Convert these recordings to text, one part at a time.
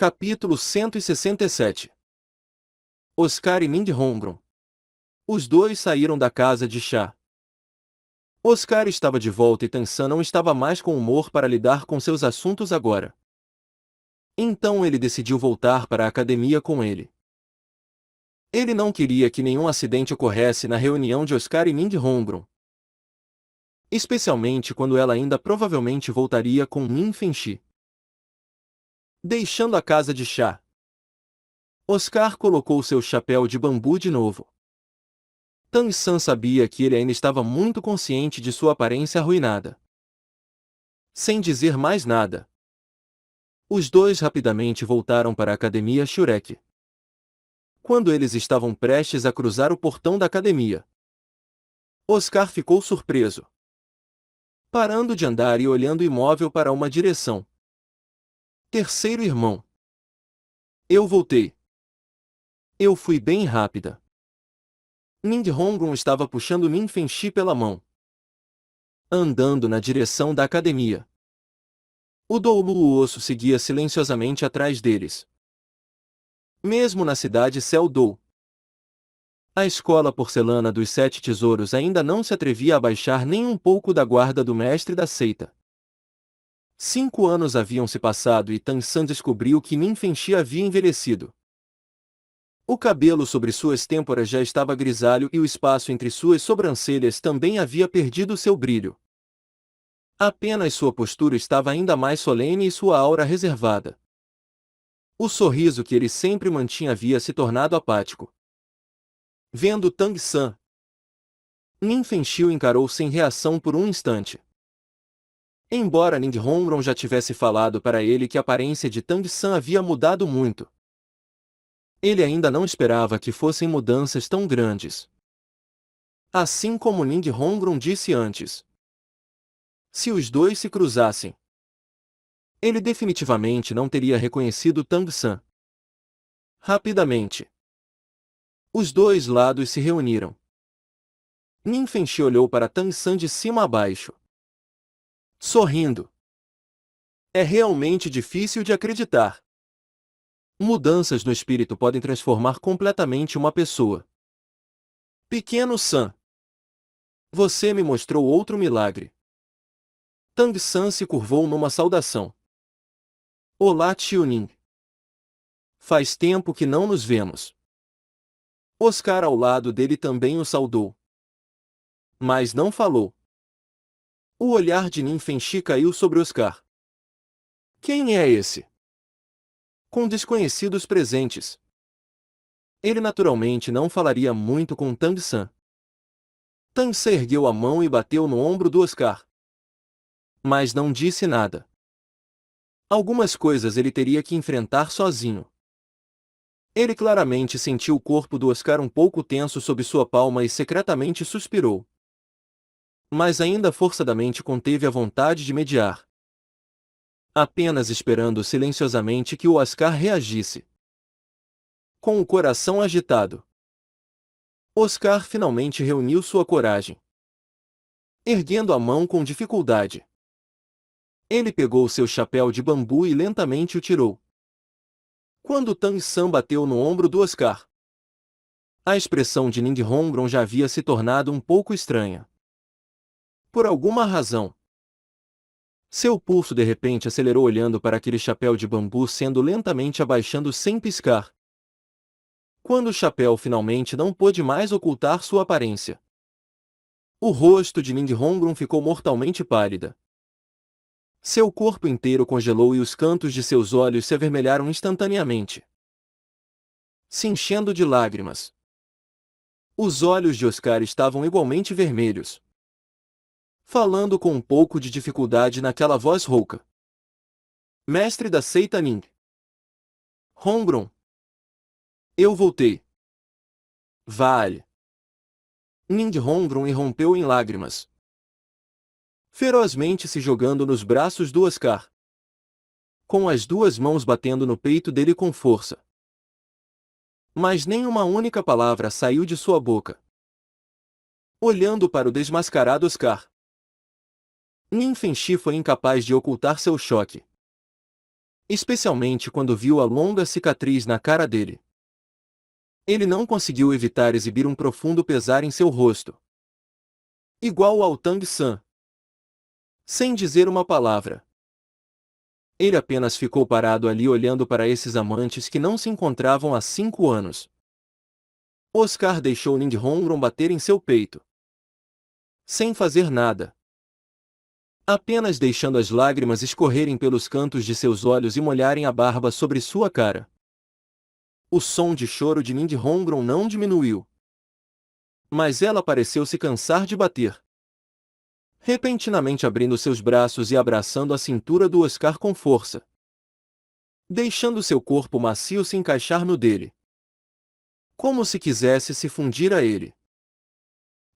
Capítulo 167. Oscar e Mindhongron. Os dois saíram da casa de chá. Oscar estava de volta e Tansan não estava mais com humor para lidar com seus assuntos agora. Então ele decidiu voltar para a academia com ele. Ele não queria que nenhum acidente ocorresse na reunião de Oscar e Mindhongron, especialmente quando ela ainda provavelmente voltaria com Min Fenchi. Deixando a casa de chá, Oscar colocou seu chapéu de bambu de novo. Tansan sabia que ele ainda estava muito consciente de sua aparência arruinada. Sem dizer mais nada, os dois rapidamente voltaram para a academia Shurek. Quando eles estavam prestes a cruzar o portão da academia, Oscar ficou surpreso, parando de andar e olhando imóvel para uma direção. Terceiro irmão. Eu voltei. Eu fui bem rápida. Mindhongron estava puxando Min Fenchi pela mão, andando na direção da academia. O Doulu Osso seguia silenciosamente atrás deles. Mesmo na cidade Seldou, a escola porcelana dos Sete Tesouros ainda não se atrevia a baixar nem um pouco da guarda do mestre da seita. 5 anos haviam se passado e Tansan descobriu que Min Fenchi havia envelhecido. O cabelo sobre suas têmporas já estava grisalho e o espaço entre suas sobrancelhas também havia perdido seu brilho. Apenas sua postura estava ainda mais solene e sua aura reservada. O sorriso que ele sempre mantinha havia se tornado apático. Vendo Tang San, Min Fenchi o encarou sem reação por um instante. Embora Mindhongron já tivesse falado para ele que a aparência de Tang San havia mudado muito, ele ainda não esperava que fossem mudanças tão grandes. Assim como Mindhongron disse antes, se os dois se cruzassem, ele definitivamente não teria reconhecido Tang San. Rapidamente, os dois lados se reuniram. Min Fenchi olhou para Tang San de cima a baixo, sorrindo. É realmente difícil de acreditar. Mudanças no espírito podem transformar completamente uma pessoa. Pequeno San, você me mostrou outro milagre. Tang San se curvou numa saudação. Olá, Tio Ning. Faz tempo que não nos vemos. Oscar ao lado dele também o saudou, mas não falou. O olhar de Min Fenchi caiu sobre Oscar. Quem é esse? Com desconhecidos presentes, ele naturalmente não falaria muito com Tang San. Tang San ergueu a mão e bateu no ombro do Oscar, mas não disse nada. Algumas coisas ele teria que enfrentar sozinho. Ele claramente sentiu o corpo do Oscar um pouco tenso sob sua palma e secretamente suspirou. Mas ainda forçadamente conteve a vontade de mediar, apenas esperando silenciosamente que o Oscar reagisse. Com o coração agitado, Oscar finalmente reuniu sua coragem. Erguendo a mão com dificuldade, ele pegou seu chapéu de bambu e lentamente o tirou. Quando Tang San bateu no ombro do Oscar, a expressão de Mindhongron já havia se tornado um pouco estranha. Por alguma razão, seu pulso de repente acelerou olhando para aquele chapéu de bambu sendo lentamente abaixando sem piscar. Quando o chapéu finalmente não pôde mais ocultar sua aparência, o rosto de Mindhongron ficou mortalmente pálida. Seu corpo inteiro congelou e os cantos de seus olhos se avermelharam instantaneamente, se enchendo de lágrimas. Os olhos de Oscar estavam igualmente vermelhos, falando com um pouco de dificuldade naquela voz rouca. Mestre da seita Ning. Hongron. Eu voltei. Vale. Mindhongron irrompeu em lágrimas, ferozmente se jogando nos braços do Oscar, com as duas mãos batendo no peito dele com força. Mas nem uma única palavra saiu de sua boca. Olhando para o desmascarado Oscar, Min Fenchi foi incapaz de ocultar seu choque. especialmente quando viu a longa cicatriz na cara dele. Ele não conseguiu evitar exibir um profundo pesar em seu rosto. Igual ao Tang San. Sem dizer uma palavra. Ele apenas ficou parado ali olhando para esses amantes que não se encontravam há 5 anos. Oscar deixou Ning Hongron bater em seu peito. Sem fazer nada. Apenas deixando as lágrimas escorrerem pelos cantos de seus olhos e molharem a barba sobre sua cara. O som de choro de Ning Hongron não diminuiu. Mas ela pareceu se cansar de bater. Repentinamente abrindo seus braços e abraçando a cintura do Oscar com força. Deixando seu corpo macio se encaixar no dele. Como se quisesse se fundir a ele.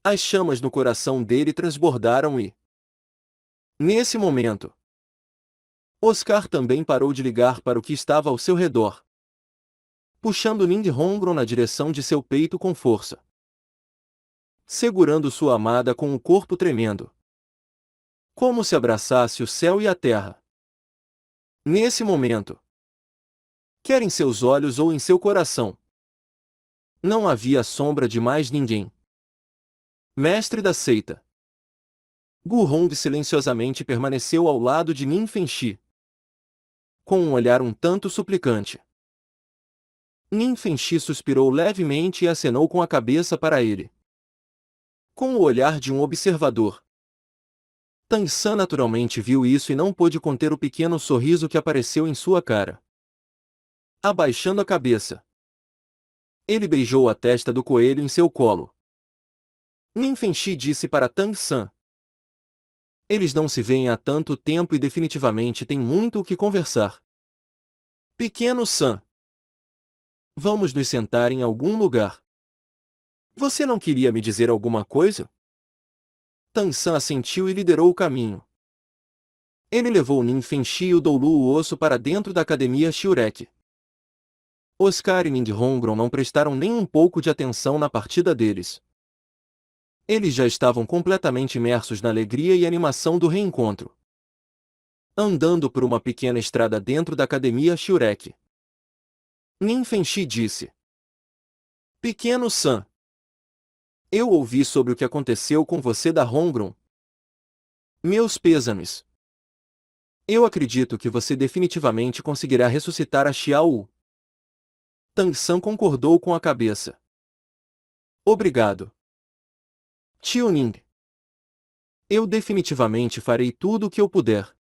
As chamas no coração dele transbordaram e... Nesse momento, Oscar também parou de ligar para o que estava ao seu redor. Puxando Ning Hongron na direção de seu peito com força. Segurando sua amada com o corpo tremendo. Como se abraçasse o céu e a terra. Nesse momento, quer em seus olhos ou em seu coração, não havia sombra de mais ninguém. Mestre da seita. Gu Hong silenciosamente permaneceu ao lado de Nin Fengxi, com um olhar um tanto suplicante. Nin Fengxi suspirou levemente e acenou com a cabeça para ele. Com o olhar de um observador. Tang San naturalmente viu isso e não pôde conter o pequeno sorriso que apareceu em sua cara. Abaixando a cabeça, ele beijou a testa do coelho em seu colo. Nin Fengxi disse para Tang San. Eles não se veem há tanto tempo e definitivamente têm muito o que conversar. Pequeno San. Vamos nos sentar em algum lugar. Você não queria me dizer alguma coisa? Tang San assentiu e liderou o caminho. Ele levou Nin Fengxi e o Doulu o osso para dentro da academia Shiurek. Oscar e Ning Hongron não prestaram nem um pouco de atenção na partida deles. Eles já estavam completamente imersos na alegria e animação do reencontro. Andando por uma pequena estrada dentro da academia Shiurek. Nin Fengxi disse. Pequeno San. Eu ouvi sobre o que aconteceu com você da Hongron. Meus pêsames. Eu acredito que você definitivamente conseguirá ressuscitar a Xiao. Tang San concordou com a cabeça. Obrigado. Tio Ning. Eu definitivamente farei tudo o que eu puder.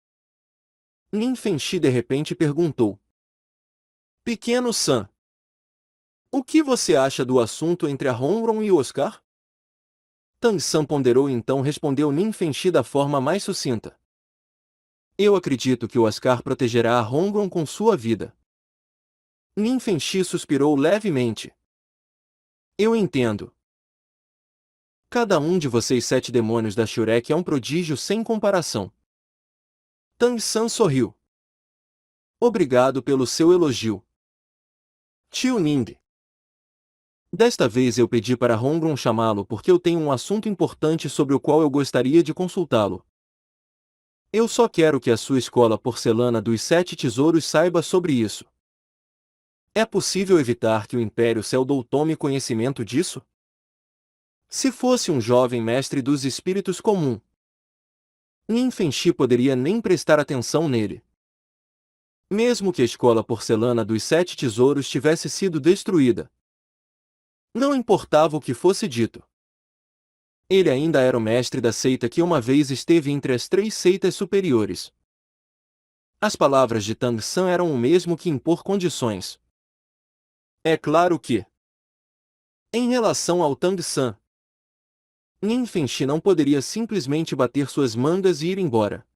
Nin Fengxi de repente perguntou. Pequeno San. O que você acha do assunto entre a Hongron e o Oscar? Tang San ponderou e então respondeu Nin Fengxi da forma mais sucinta. Eu acredito que o Oscar protegerá a Hongron com sua vida. Nin Fengxi suspirou levemente. Eu entendo. Cada um de vocês 7 demônios da Shurek é um prodígio sem comparação. Tang San sorriu. Obrigado pelo seu elogio. Tio Ning. Desta vez eu pedi para Hongron chamá-lo porque eu tenho um assunto importante sobre o qual eu gostaria de consultá-lo. Eu só quero que a sua escola porcelana dos 7 tesouros saiba sobre isso. É possível evitar que o Império Seldou tome conhecimento disso? Se fosse um jovem mestre dos espíritos comum, Nin Fengxi poderia nem prestar atenção nele. Mesmo que a escola porcelana dos 7 tesouros tivesse sido destruída. Não importava o que fosse dito. Ele ainda era o mestre da seita que uma vez esteve entre as 3 seitas superiores. As palavras de Tang San eram o mesmo que impor condições. É claro que, em relação ao Tang San, Nin Fengxi não poderia simplesmente bater suas mangas e ir embora.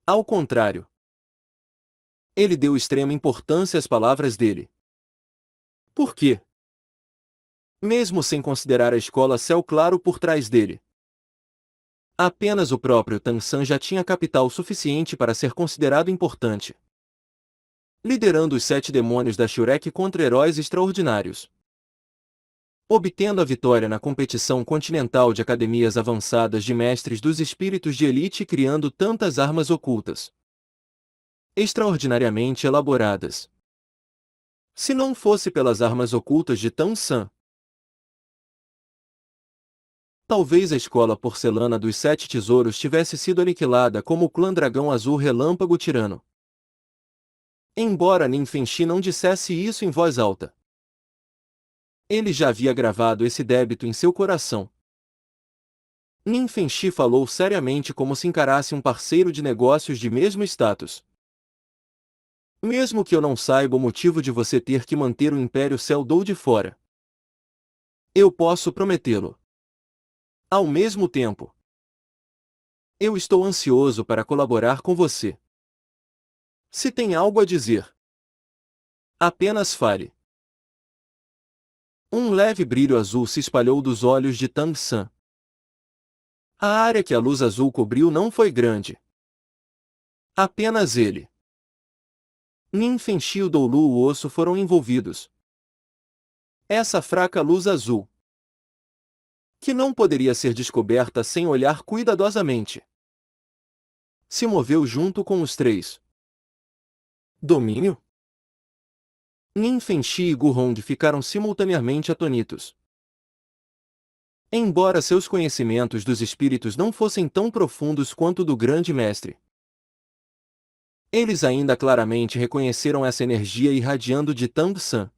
Ao contrário, ele deu extrema importância às palavras dele. Por quê? Mesmo sem considerar a escola Céu Claro por trás dele. Apenas o próprio Tang San já tinha capital suficiente para ser considerado importante. Liderando os 7 demônios da Shurek contra heróis extraordinários. Obtendo a vitória na competição continental de academias avançadas de mestres dos espíritos de elite e criando tantas armas ocultas. extraordinariamente elaboradas. Se não fosse pelas armas ocultas de Tan San, talvez a escola porcelana dos Sete Tesouros tivesse sido aniquilada como o clã Dragão Azul Relâmpago Tirano. Embora Nin Fengxi não dissesse isso em voz alta, ele já havia gravado esse débito em seu coração. Nin Fengxi falou seriamente como se encarasse um parceiro de negócios de mesmo status. Mesmo que eu não saiba o motivo de você ter que manter o Império Céu de fora, eu posso prometê-lo. Ao mesmo tempo, eu estou ansioso para colaborar com você. Se tem algo a dizer, apenas fale. Um leve brilho azul se espalhou dos olhos de Tang San. A área que a luz azul cobriu não foi grande. Apenas ele. Nin Fengxi e o Doulu Osso foram envolvidos. Essa fraca luz azul, que não poderia ser descoberta sem olhar cuidadosamente, se moveu junto com os três. Domínio? Nin Fengxi e Gu Hong ficaram simultaneamente atônitos. Embora seus conhecimentos dos espíritos não fossem tão profundos quanto o do grande mestre, eles ainda claramente reconheceram essa energia irradiando de Tang San.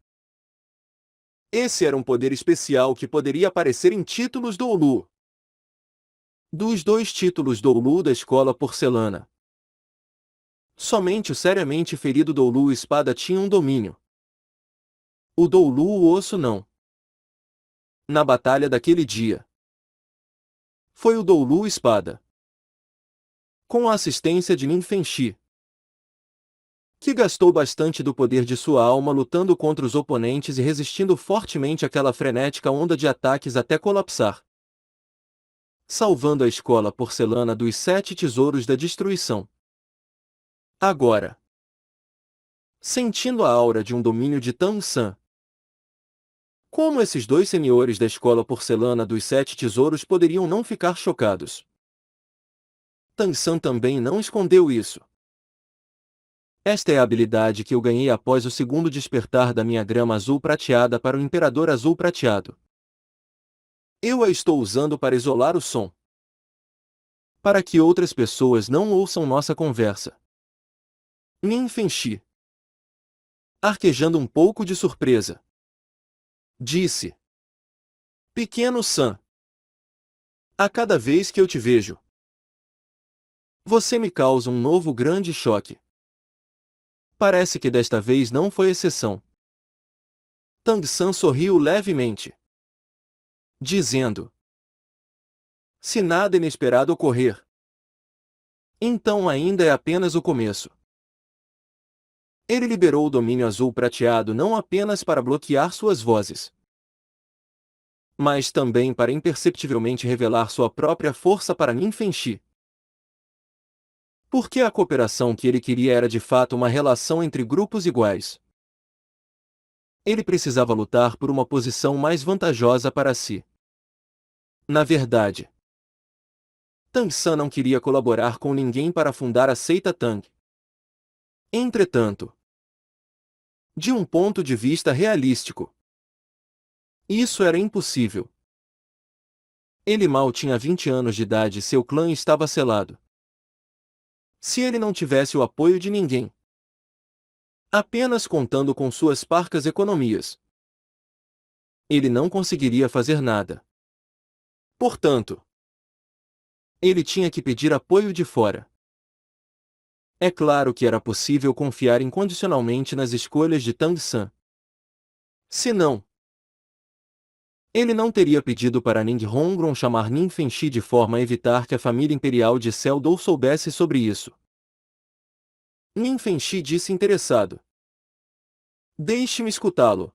Esse era um poder especial que poderia aparecer em títulos do Doulu. Dos 2 títulos Doulu da escola porcelana, somente o seriamente ferido Doulu Espada tinha um domínio. O Doulu Osso não. Na batalha daquele dia, foi o Doulu Espada, com a assistência de Nin Fengxi, que gastou bastante do poder de sua alma lutando contra os oponentes e resistindo fortemente àquela frenética onda de ataques até colapsar, salvando a escola porcelana dos 7 tesouros da destruição. Agora, sentindo a aura de um domínio de Tang San, como esses 2 senhores da escola porcelana dos 7 tesouros poderiam não ficar chocados? Tang San também não escondeu isso. Esta é a habilidade que eu ganhei após o segundo despertar da minha grama azul prateada para o Imperador Azul Prateado. Eu a estou usando para isolar o som, para que outras pessoas não ouçam nossa conversa. Nin Fengxi, arquejando um pouco de surpresa, disse: Pequeno San, a cada vez que eu te vejo, você me causa um novo grande choque. Parece que desta vez não foi exceção. Tang San sorriu levemente, dizendo: Se nada inesperado ocorrer, então ainda é apenas o começo. Ele liberou o domínio azul prateado não apenas para bloquear suas vozes, mas também para imperceptivelmente revelar sua própria força para Nin Fengxi. Porque a cooperação que ele queria era de fato uma relação entre grupos iguais. Ele precisava lutar por uma posição mais vantajosa para si. Na verdade, Tang San não queria colaborar com ninguém para fundar a seita Tang. Entretanto, de um ponto de vista realístico, isso era impossível. Ele mal tinha 20 anos de idade e seu clã estava selado. Se ele não tivesse o apoio de ninguém, apenas contando com suas parcas economias, ele não conseguiria fazer nada. Portanto, ele tinha que pedir apoio de fora. É claro que era possível confiar incondicionalmente nas escolhas de Tang San. Se não, ele não teria pedido para Ning Hongron chamar Nin Fengxi de forma a evitar que a família imperial de Celdou soubesse sobre isso. Nin Fengxi disse interessado: Deixe-me escutá-lo.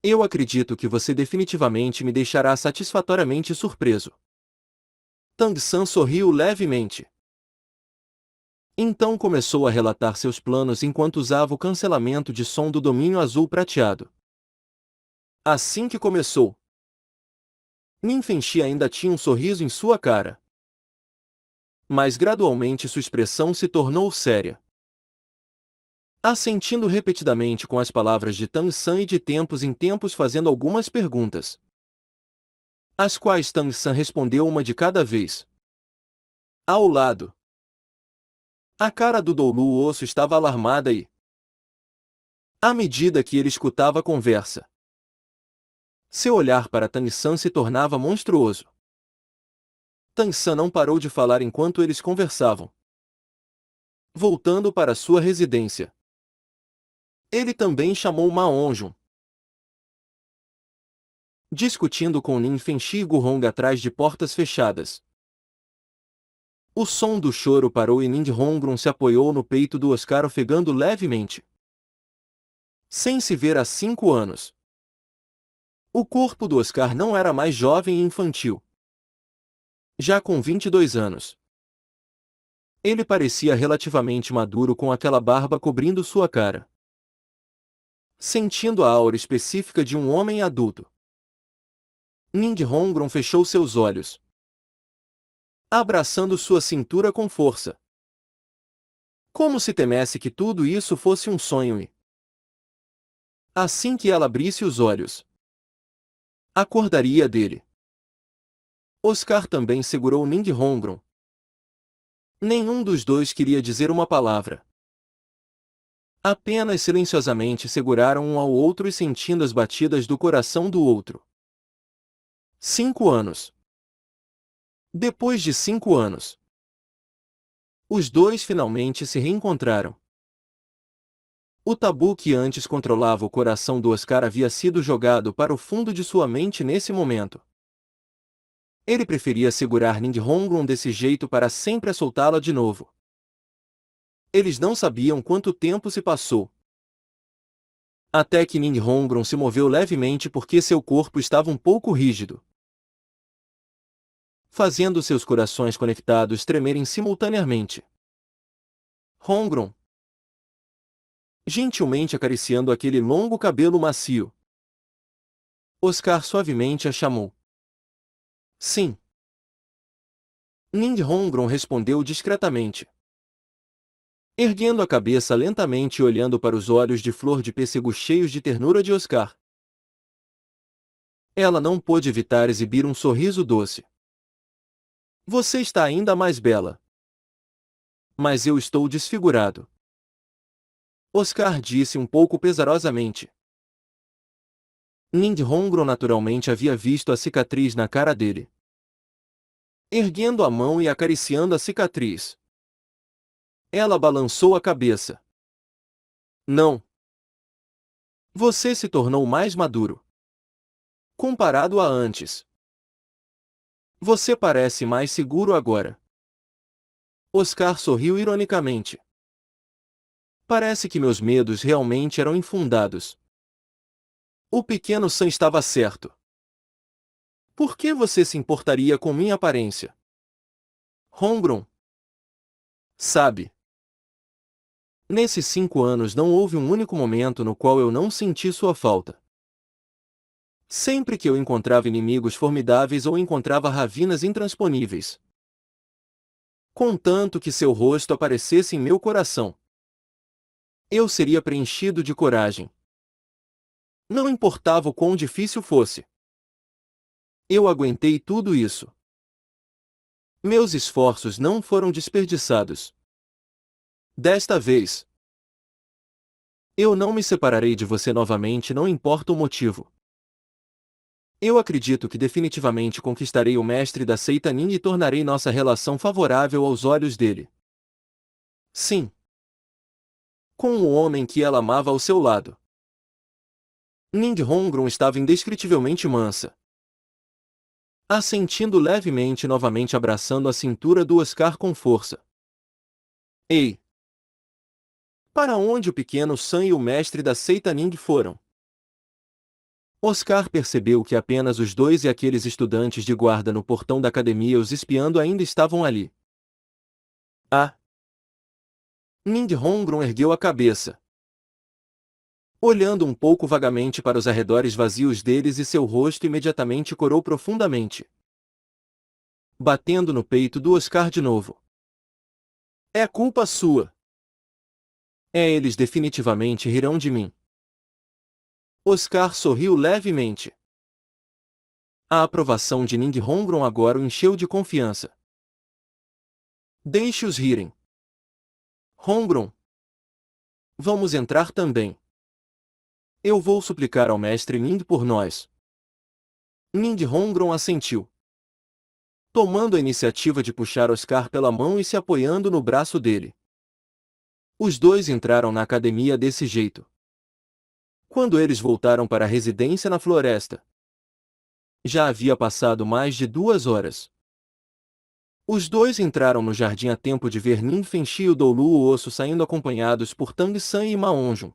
Eu acredito que você definitivamente me deixará satisfatoriamente surpreso. Tang San sorriu levemente. Então começou a relatar seus planos enquanto usava o cancelamento de som do domínio azul prateado. Assim que começou, Nin Fengxi ainda tinha um sorriso em sua cara. Mas gradualmente sua expressão se tornou séria. assentindo repetidamente com as palavras de Tang San e de tempos em tempos fazendo algumas perguntas, às quais Tang San respondeu uma de cada vez. Ao lado, a cara do Doulu Osso estava alarmada e, à medida que ele escutava a conversa, seu olhar para Tang San se tornava monstruoso. Tang San não parou de falar enquanto eles conversavam. Voltando para sua residência, ele também chamou Ma Onjun, discutindo com Nin Fenxi e Gurong atrás de portas fechadas. O som do choro parou e Ning Hongron se apoiou no peito do Oscar ofegando levemente. Sem se ver há 5 anos. O corpo do Oscar não era mais jovem e infantil. Já com 22 anos. Ele parecia relativamente maduro com aquela barba cobrindo sua cara. Sentindo a aura específica de um homem adulto. Ning Hongron fechou seus olhos, abraçando sua cintura com força. Como se temesse que tudo isso fosse um sonho e, assim que ela abrisse os olhos, acordaria dele. Oscar também segurou Ning Hongron. Nenhum dos dois queria dizer uma palavra. Apenas silenciosamente seguraram um ao outro e sentindo as batidas do coração do outro. 5 anos. Depois de 5 anos, os dois finalmente se reencontraram. O tabu que antes controlava o coração do Oscar havia sido jogado para o fundo de sua mente nesse momento. Ele preferia segurar Ning Hongron desse jeito para sempre a soltá-la de novo. Eles não sabiam quanto tempo se passou. Até que Ning Hongron se moveu levemente porque seu corpo estava um pouco rígido, fazendo seus corações conectados tremerem simultaneamente. Hongron, gentilmente acariciando aquele longo cabelo macio. Oscar suavemente a chamou. Sim. Ning Hongron respondeu discretamente, erguendo a cabeça lentamente e olhando para os olhos de flor de pêssego cheios de ternura de Oscar. Ela não pôde evitar exibir um sorriso doce. Você está ainda mais bela. Mas eu estou desfigurado. Oscar disse um pouco pesarosamente. Ning Hongron naturalmente havia visto a cicatriz na cara dele. Erguendo a mão e acariciando a cicatriz, ela balançou a cabeça. Não. Você se tornou mais maduro. Comparado a antes. Você parece mais seguro agora. Oscar sorriu ironicamente. Parece que meus medos realmente eram infundados. O pequeno Sam estava certo. Por que você se importaria com minha aparência? Hongron. Sabe. Nesses 5 anos não houve um único momento no qual eu não senti sua falta. Sempre que eu encontrava inimigos formidáveis ou encontrava ravinas intransponíveis. Contanto que seu rosto aparecesse em meu coração, eu seria preenchido de coragem. Não importava o quão difícil fosse. Eu aguentei tudo isso. Meus esforços não foram desperdiçados. Desta vez, eu não me separarei de você novamente, não importa o motivo. Eu acredito que definitivamente conquistarei o mestre da seita Nin e tornarei nossa relação favorável aos olhos dele. Sim. Com o homem que ela amava ao seu lado. Ning Hongron estava indescritivelmente mansa. Assentindo levemente novamente abraçando a cintura do Oscar com força. Ei! Para onde o pequeno Sam e o mestre da seita Ning foram? Oscar percebeu que apenas os dois e aqueles estudantes de guarda no portão da academia os espiando ainda estavam ali. Ah! Ning Hongron ergueu a cabeça, olhando um pouco vagamente para os arredores vazios deles e seu rosto imediatamente corou profundamente, batendo no peito do Oscar de novo. É culpa sua. Eles definitivamente rirão de mim. Oscar sorriu levemente. A aprovação de Ning Hongron agora o encheu de confiança. Deixe-os rirem. Hongron. Vamos entrar também. Eu vou suplicar ao mestre Ning por nós. Ning Hongron assentiu, tomando a iniciativa de puxar Oscar pela mão e se apoiando no braço dele. Os dois entraram na academia desse jeito. Quando eles voltaram para a residência na floresta, já havia passado mais de 2 horas. Os dois entraram no jardim a tempo de ver Nin Fenxi e o Doulu o Osso saindo acompanhados por Tang San e Ma Onjun.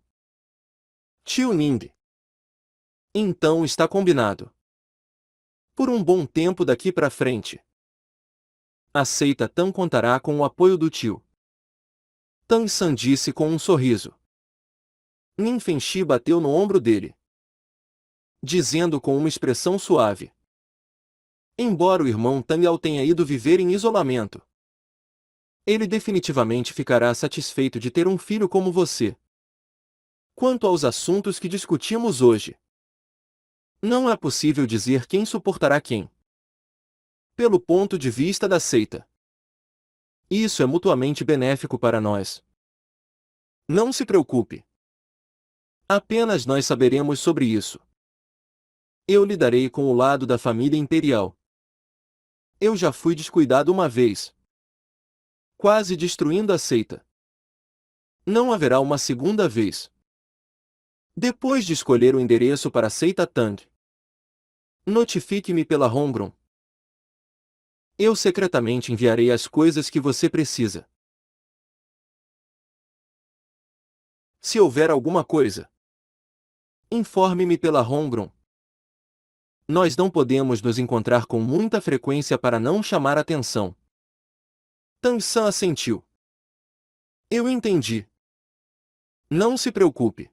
Tio Ning. Então está combinado. Por um bom tempo daqui pra frente. A seita Tan contará com o apoio do tio. Tang San disse com um sorriso. Nin Fenxi bateu no ombro dele, dizendo com uma expressão suave. Embora o irmão Tang Yao tenha ido viver em isolamento, ele definitivamente ficará satisfeito de ter um filho como você. Quanto aos assuntos que discutimos hoje, não é possível dizer quem suportará quem. Pelo ponto de vista da seita, isso é mutuamente benéfico para nós. Não se preocupe. Apenas nós saberemos sobre isso. Eu lidarei com o lado da família imperial. Eu já fui descuidado uma vez, quase destruindo a seita. Não haverá uma segunda vez. Depois de escolher o endereço para a seita Tang, notifique-me pela Hongron. Eu secretamente enviarei as coisas que você precisa. Se houver alguma coisa, informe-me pela Hongron. Nós não podemos nos encontrar com muita frequência para não chamar atenção. Tang San assentiu. Eu entendi. Não se preocupe.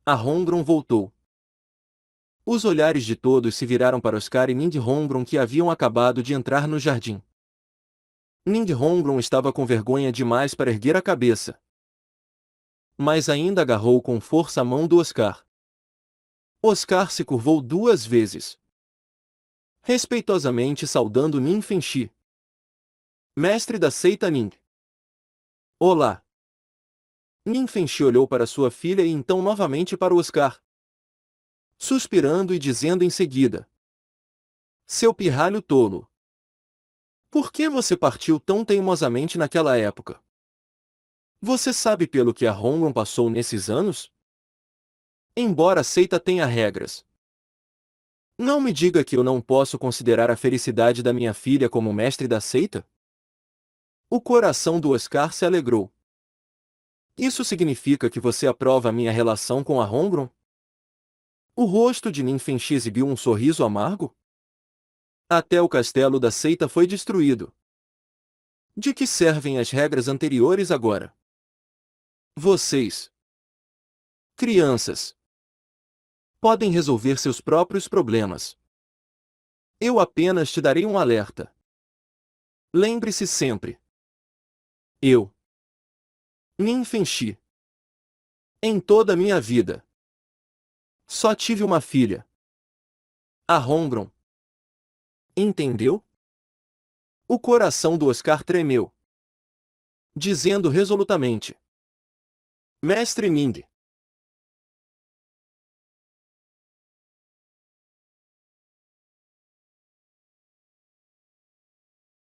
A Hongron voltou. Os olhares de todos se viraram para Oscar e Ning Hongron que haviam acabado de entrar no jardim. Ning Hongron estava com vergonha demais para erguer a cabeça, mas ainda agarrou com força a mão do Oscar. Oscar se curvou 2 vezes, respeitosamente saudando Nin Fenxi, mestre da seita Ning. Olá! Nin Fenxi olhou para sua filha e então novamente para o Oscar, suspirando e dizendo em seguida: Seu pirralho tolo! Por que você partiu tão teimosamente naquela época? Você sabe pelo que a Hongron passou nesses anos? Embora a seita tenha regras, não me diga que eu não posso considerar a felicidade da minha filha como mestre da seita? O coração do Oscar se alegrou. Isso significa que você aprova a minha relação com a Hongron? O rosto de Nin Fenxi exibiu um sorriso amargo. Até o castelo da seita foi destruído. De que servem as regras anteriores agora? Vocês, crianças, podem resolver seus próprios problemas. Eu apenas te darei um alerta. Lembre-se sempre. Eu, Nin Fenxi, em toda a minha vida, só tive uma filha. A Hongron. Entendeu? O coração do Oscar tremeu, dizendo resolutamente: Mestre Ning.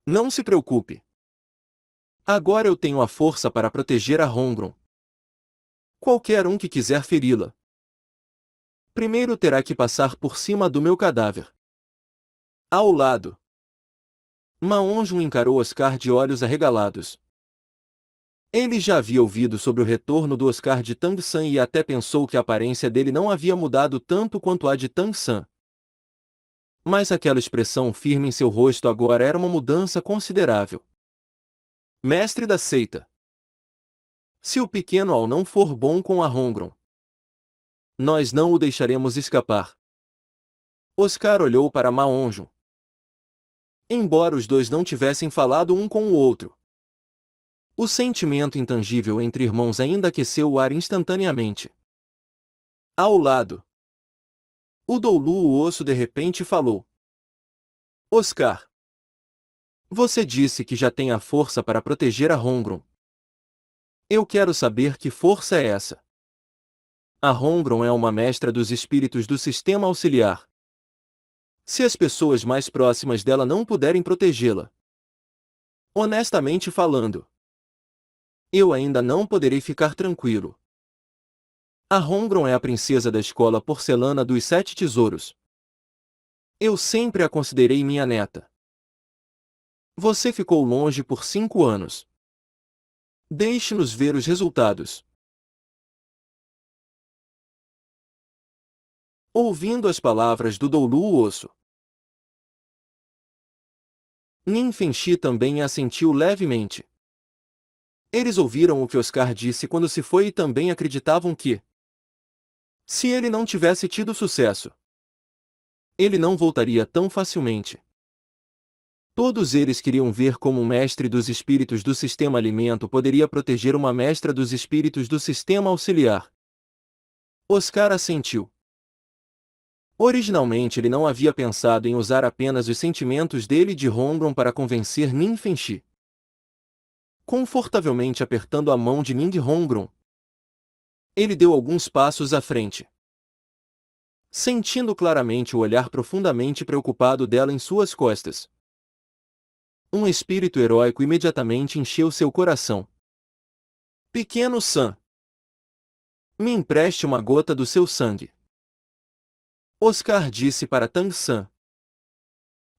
Não se preocupe. Agora eu tenho a força para proteger a Hongron. Qualquer um que quiser feri-la, primeiro terá que passar por cima do meu cadáver. Ao lado, Ma Onjun encarou Oscar de olhos arregalados. Ele já havia ouvido sobre o retorno do Oscar de Tang San e até pensou que a aparência dele não havia mudado tanto quanto a de Tang San. Mas aquela expressão firme em seu rosto agora era uma mudança considerável. Mestre da seita. Se o pequeno Ao não for bom com a Hongron, nós não o deixaremos escapar. Oscar olhou para Ma Onjun. Embora os dois não tivessem falado um com o outro, O sentimento intangível entre irmãos ainda aqueceu o ar instantaneamente. Ao lado, o Doulu o Osso de repente falou. Oscar, você disse que já tem a força para proteger a Hongron. Eu quero saber que força é essa. A Hongron é uma mestra dos espíritos do sistema auxiliar. Se as pessoas mais próximas dela não puderem protegê-la, honestamente falando, eu ainda não poderei ficar tranquilo. A Hongron é a princesa da escola porcelana dos 7 tesouros. Eu sempre a considerei minha neta. Você ficou longe por 5 anos. Deixe-nos ver os resultados. Ouvindo as palavras do Doulu o Osso, Nin Fengxi também assentiu levemente. Eles ouviram o que Oscar disse quando se foi e também acreditavam que, se ele não tivesse tido sucesso, ele não voltaria tão facilmente. Todos eles queriam ver como um mestre dos espíritos do sistema alimento poderia proteger uma mestra dos espíritos do sistema auxiliar. Oscar assentiu. Originalmente ele não havia pensado em usar apenas os sentimentos dele e de Hongron para convencer Nin Fengxi. Confortavelmente apertando a mão de Ning Hongron, ele deu alguns passos à frente. Sentindo claramente o olhar profundamente preocupado dela em suas costas. Um espírito heróico imediatamente encheu seu coração. Pequeno San, me empreste uma gota do seu sangue. Oscar disse para Tang San.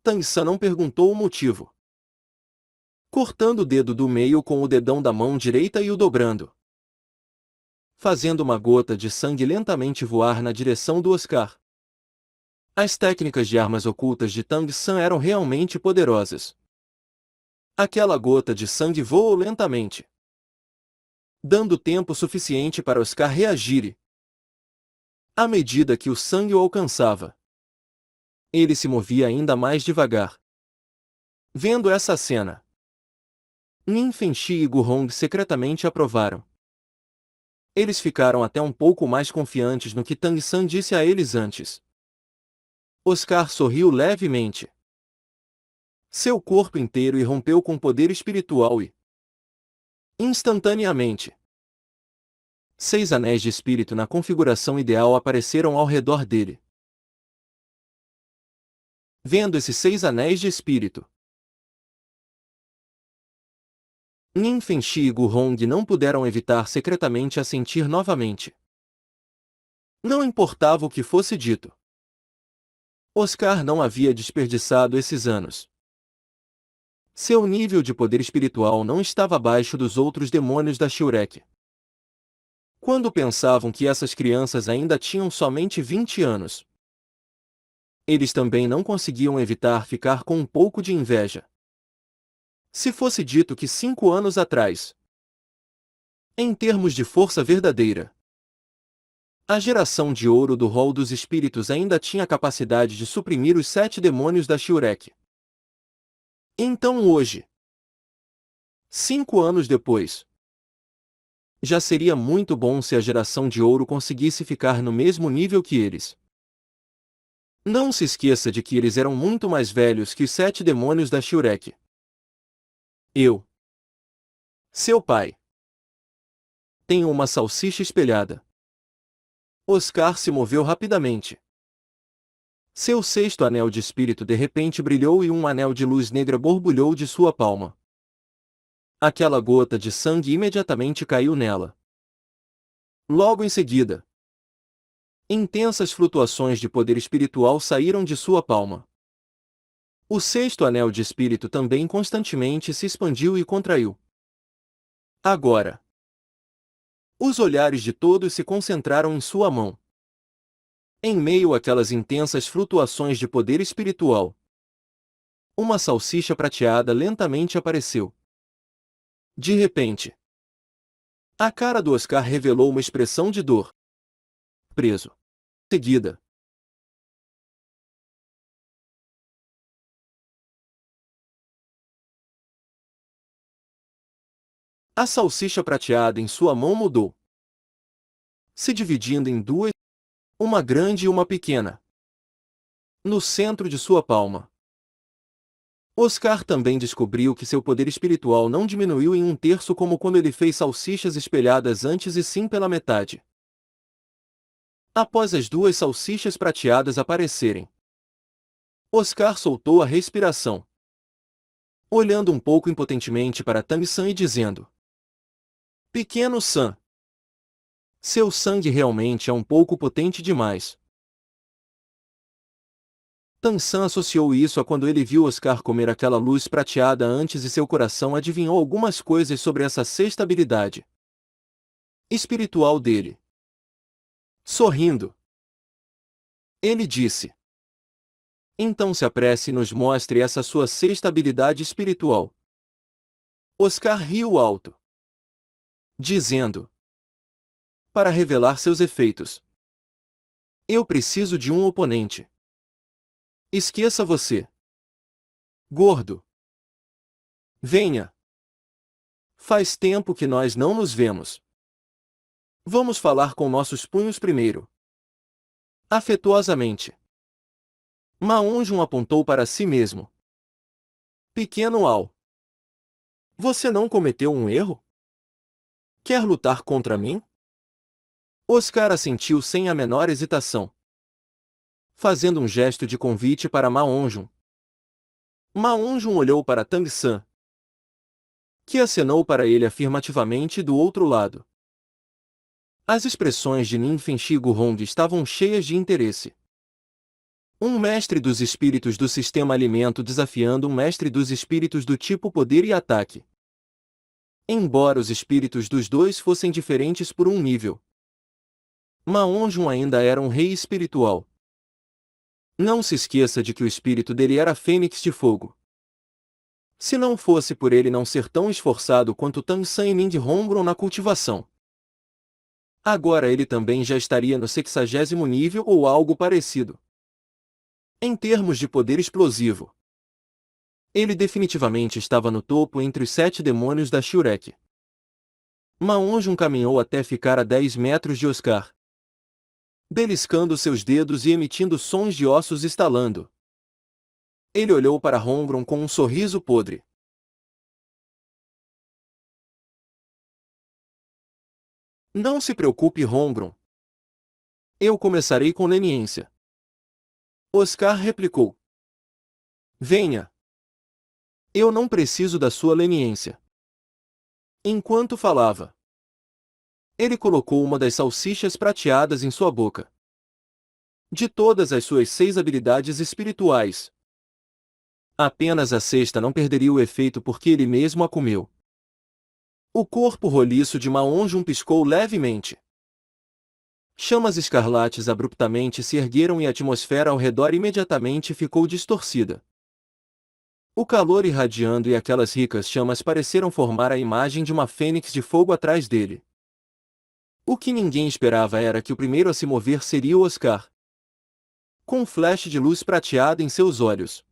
Tang San não perguntou o motivo. Cortando o dedo do meio com o dedão da mão direita e o dobrando, fazendo uma gota de sangue lentamente voar na direção do Oscar. As técnicas de armas ocultas de Tang San eram realmente poderosas. Aquela gota de sangue voou lentamente, dando tempo suficiente para Oscar reagir. À medida que o sangue o alcançava, ele se movia ainda mais devagar. Vendo essa cena, Nin Fengxi e Gu Hong secretamente aprovaram. Eles ficaram até um pouco mais confiantes no que Tang San disse a eles antes. Oscar sorriu levemente. Seu corpo inteiro irrompeu com poder espiritual e, instantaneamente, 6 anéis de espírito na configuração ideal apareceram ao redor dele. Vendo esses 6 anéis de espírito, Nin Fengxi e Gu Hong não puderam evitar secretamente assentir novamente. Não importava o que fosse dito. Oscar não havia desperdiçado esses anos. Seu nível de poder espiritual não estava abaixo dos outros demônios da Shurek. Quando pensavam que essas crianças ainda tinham somente 20 anos, eles também não conseguiam evitar ficar com um pouco de inveja. Se fosse dito que 5 anos atrás, em termos de força verdadeira, a geração de ouro do rol dos espíritos ainda tinha a capacidade de suprimir os 7 demônios da Shurek. Então hoje, 5 anos depois, já seria muito bom se a geração de ouro conseguisse ficar no mesmo nível que eles. Não se esqueça de que eles eram muito mais velhos que os 7 demônios da Shurek. Eu, seu pai, tenho uma salsicha espelhada. Oscar se moveu rapidamente. Seu 6º anel de espírito de repente brilhou e um anel de luz negra borbulhou de sua palma. Aquela gota de sangue imediatamente caiu nela. Logo em seguida, intensas flutuações de poder espiritual saíram de sua palma. O 6º anel de espírito também constantemente se expandiu e contraiu. Agora, os olhares de todos se concentraram em sua mão. Em meio àquelas intensas flutuações de poder espiritual, uma salsicha prateada lentamente apareceu. De repente, a cara do Oscar revelou uma expressão de dor. Preso. Seguida, A salsicha prateada em sua mão mudou, se dividindo em duas, uma grande e uma pequena, no centro de sua palma. Oscar também descobriu que seu poder espiritual não diminuiu em um terço como quando ele fez salsichas espelhadas antes e sim pela metade. Após as duas salsichas prateadas aparecerem, Oscar soltou a respiração, olhando um pouco impotentemente para Tang-san e dizendo: Pequeno San, seu sangue realmente é um pouco potente demais. Tang-san associou isso a quando ele viu Oscar comer aquela luz prateada antes e seu coração adivinhou algumas coisas sobre essa sexta habilidade espiritual dele. Sorrindo, ele disse: Então se apresse e nos mostre essa sua sexta habilidade espiritual. Oscar riu alto, dizendo: Para revelar seus efeitos, eu preciso de um oponente. Esqueça você, gordo. Venha. Faz tempo que nós não nos vemos. Vamos falar com nossos punhos primeiro. Afetuosamente, Ma-On-jun apontou para si mesmo. Pequeno Ao, você não cometeu um erro? Quer lutar contra mim? Oscar assentiu sem a menor hesitação, fazendo um gesto de convite para Ma-On-jun. Ma-On-jun olhou para Tang-san, que acenou para ele afirmativamente do outro lado. As expressões de Nin Fenshi Guhong estavam cheias de interesse. Um mestre dos espíritos do sistema alimento desafiando um mestre dos espíritos do tipo poder e ataque. Embora os espíritos dos dois fossem diferentes por um nível, Ma-On-jun ainda era um rei espiritual. Não se esqueça de que o espírito dele era Fênix de Fogo. Se não fosse por ele não ser tão esforçado quanto Tang-san e Mindhongron na cultivação, agora ele também já estaria no 60º nível ou algo parecido. Em termos de poder explosivo, ele definitivamente estava no topo entre os 7 demônios da Shurek. Ma-On-jun caminhou até ficar a 10 metros de Oscar, beliscando seus dedos e emitindo sons de ossos estalando. Ele olhou para Hongron com um sorriso podre. Não se preocupe, Hongron. Eu começarei com leniência. Oscar replicou. Venha. Eu não preciso da sua leniência. Enquanto falava, ele colocou uma das salsichas prateadas em sua boca. De todas as suas 6 habilidades espirituais, apenas a sexta não perderia o efeito porque ele mesmo a comeu. O corpo roliço de Ma-On-jun piscou levemente. Chamas escarlates abruptamente se ergueram e a atmosfera ao redor imediatamente ficou distorcida. O calor irradiando e aquelas ricas chamas pareceram formar a imagem de uma fênix de fogo atrás dele. O que ninguém esperava era que o primeiro a se mover seria o Oscar, com um flash de luz prateada em seus olhos.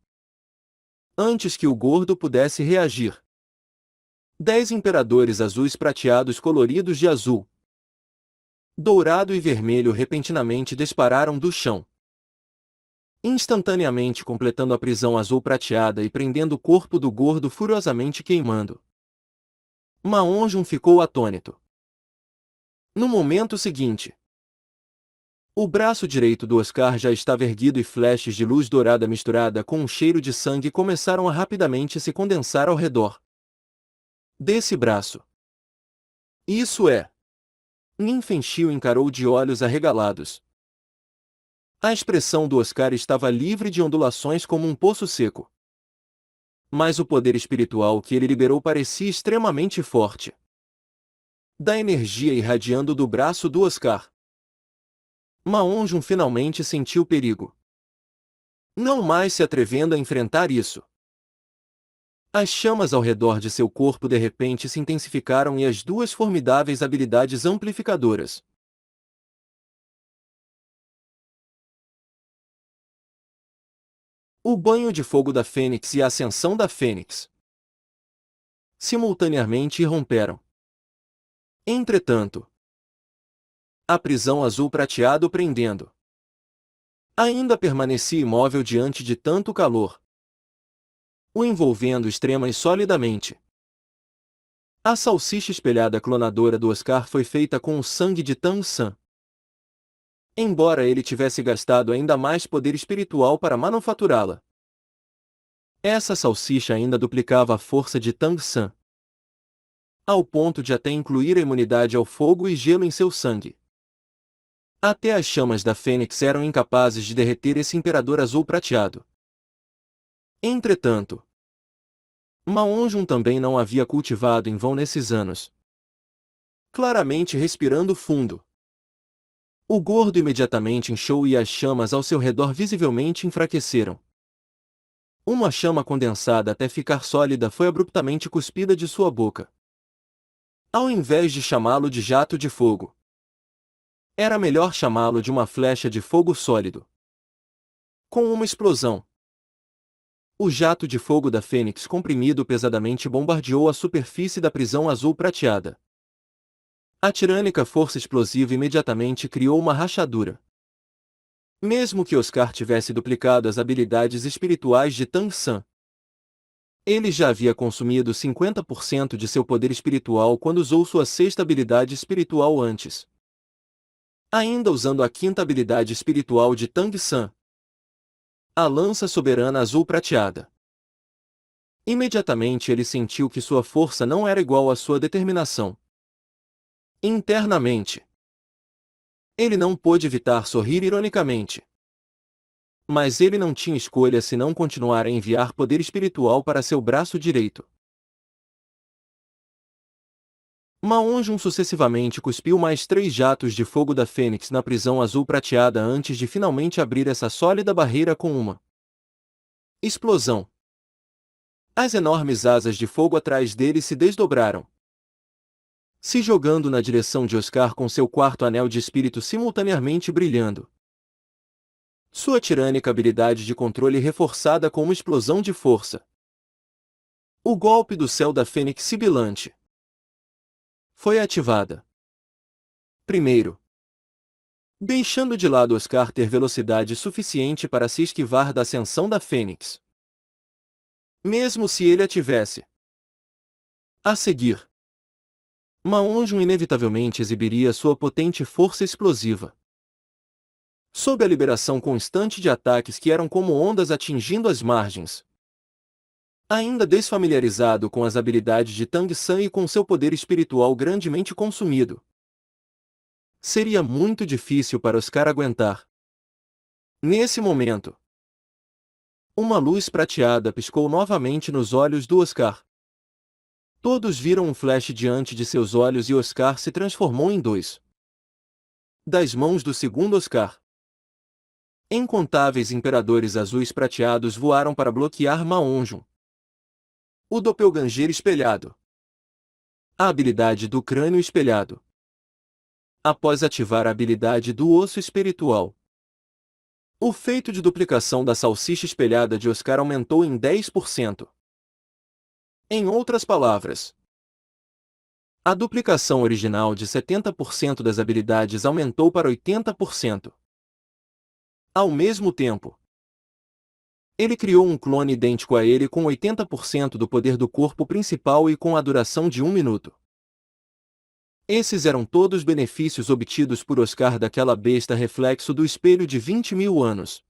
Antes que o gordo pudesse reagir, 10 imperadores azuis prateados coloridos de azul, dourado e vermelho repentinamente dispararam do chão, instantaneamente completando a prisão azul prateada e prendendo o corpo do gordo furiosamente queimando. Ma-On-jun ficou atônito. No momento seguinte, o braço direito do Oscar já estava erguido e flashes de luz dourada misturada com um cheiro de sangue começaram a rapidamente se condensar ao redor desse braço. Isso é! Nin Fenshi o encarou de olhos arregalados. A expressão do Oscar estava livre de ondulações como um poço seco. Mas o poder espiritual que ele liberou parecia extremamente forte. Da energia irradiando do braço do Oscar, Ma-On-jun finalmente sentiu perigo. Não mais se atrevendo a enfrentar isso. As chamas ao redor de seu corpo de repente se intensificaram e as duas formidáveis habilidades amplificadoras. O banho de fogo da Fênix e a ascensão da Fênix simultaneamente irromperam. Entretanto, a prisão azul prateado prendendo ainda permanecia imóvel diante de tanto calor, o envolvendo extrema e solidamente. A salsicha espelhada clonadora do Oscar foi feita com o sangue de Tang San. Embora ele tivesse gastado ainda mais poder espiritual para manufaturá-la, essa salsicha ainda duplicava a força de Tang San, ao ponto de até incluir a imunidade ao fogo e gelo em seu sangue. Até as chamas da fênix eram incapazes de derreter esse imperador azul prateado. Entretanto, Mao Jun também não havia cultivado em vão nesses anos. Claramente respirando fundo, o gordo imediatamente inchou e as chamas ao seu redor visivelmente enfraqueceram. Uma chama condensada até ficar sólida foi abruptamente cuspida de sua boca. Ao invés de chamá-lo de jato de fogo, era melhor chamá-lo de uma flecha de fogo sólido. Com uma explosão, o jato de fogo da fênix comprimido pesadamente bombardeou a superfície da prisão azul prateada. A tirânica força explosiva imediatamente criou uma rachadura. Mesmo que Oscar tivesse duplicado as habilidades espirituais de Tang San, ele já havia consumido 50% de seu poder espiritual quando usou sua sexta habilidade espiritual antes. Ainda usando a quinta habilidade espiritual de Tang San, a lança soberana azul prateada. Imediatamente ele sentiu que sua força não era igual à sua determinação. Internamente, ele não pôde evitar sorrir ironicamente. Mas ele não tinha escolha senão continuar a enviar poder espiritual para seu braço direito. Mao Jun sucessivamente cuspiu mais 3 jatos de fogo da fênix na prisão azul prateada antes de finalmente abrir essa sólida barreira com uma explosão. As enormes asas de fogo atrás dele se desdobraram, se jogando na direção de Oscar com seu quarto anel de espírito simultaneamente brilhando. Sua tirânica habilidade de controle reforçada com uma explosão de força. O golpe do céu da fênix sibilante foi ativada. Primeiro, deixando de lado Oscar ter velocidade suficiente para se esquivar da ascensão da fênix. Mesmo se ele a tivesse. A seguir, Mao Jun inevitavelmente exibiria sua potente força explosiva. Sob a liberação constante de ataques que eram como ondas atingindo as margens. Ainda desfamiliarizado com as habilidades de Tang San e com seu poder espiritual grandemente consumido, seria muito difícil para Oscar aguentar. Nesse momento, uma luz prateada piscou novamente nos olhos do Oscar. Todos viram um flash diante de seus olhos e Oscar se transformou em 2. Das mãos do segundo Oscar, incontáveis imperadores azuis prateados voaram para bloquear Mao Jun. O doppelganger espelhado. A habilidade do crânio espelhado. Após ativar a habilidade do osso espiritual, o feito de duplicação da salsicha espelhada de Oscar aumentou em 10%. Em outras palavras, a duplicação original de 70% das habilidades aumentou para 80%. Ao mesmo tempo, ele criou um clone idêntico a ele com 80% do poder do corpo principal e com a duração de 1 minuto. Esses eram todos benefícios obtidos por Oscar daquela besta reflexo do espelho de 20.000 anos.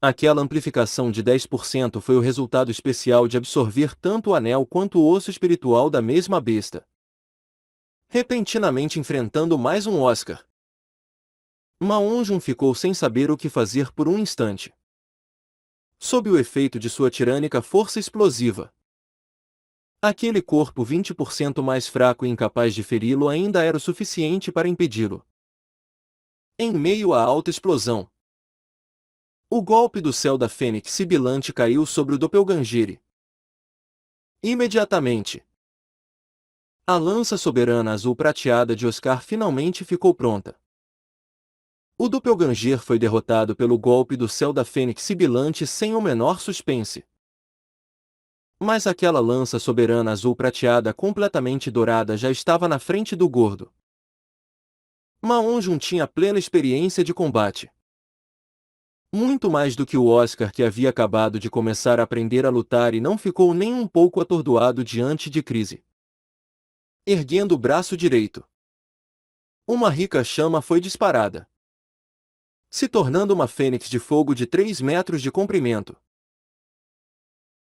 Aquela amplificação de 10% foi o resultado especial de absorver tanto o anel quanto o osso espiritual da mesma besta. Repentinamente enfrentando mais um Oscar, Mao Jun ficou sem saber o que fazer por um instante. Sob o efeito de sua tirânica força explosiva, aquele corpo 20% mais fraco e incapaz de feri-lo ainda era o suficiente para impedi-lo. Em meio à alta explosão, o golpe do céu da fênix sibilante caiu sobre o doppelganger. Imediatamente, a lança soberana azul prateada de Oscar finalmente ficou pronta. O doppelganger foi derrotado pelo golpe do céu da fênix sibilante sem o menor suspense. Mas aquela lança soberana azul prateada completamente dourada já estava na frente do gordo. Ma Onjun tinha plena experiência de combate. Muito mais do que o Oscar, que havia acabado de começar a aprender a lutar e não ficou nem um pouco atordoado diante de crise. Erguendo o braço direito, uma rica chama foi disparada, se tornando uma fênix de fogo de 3 metros de comprimento,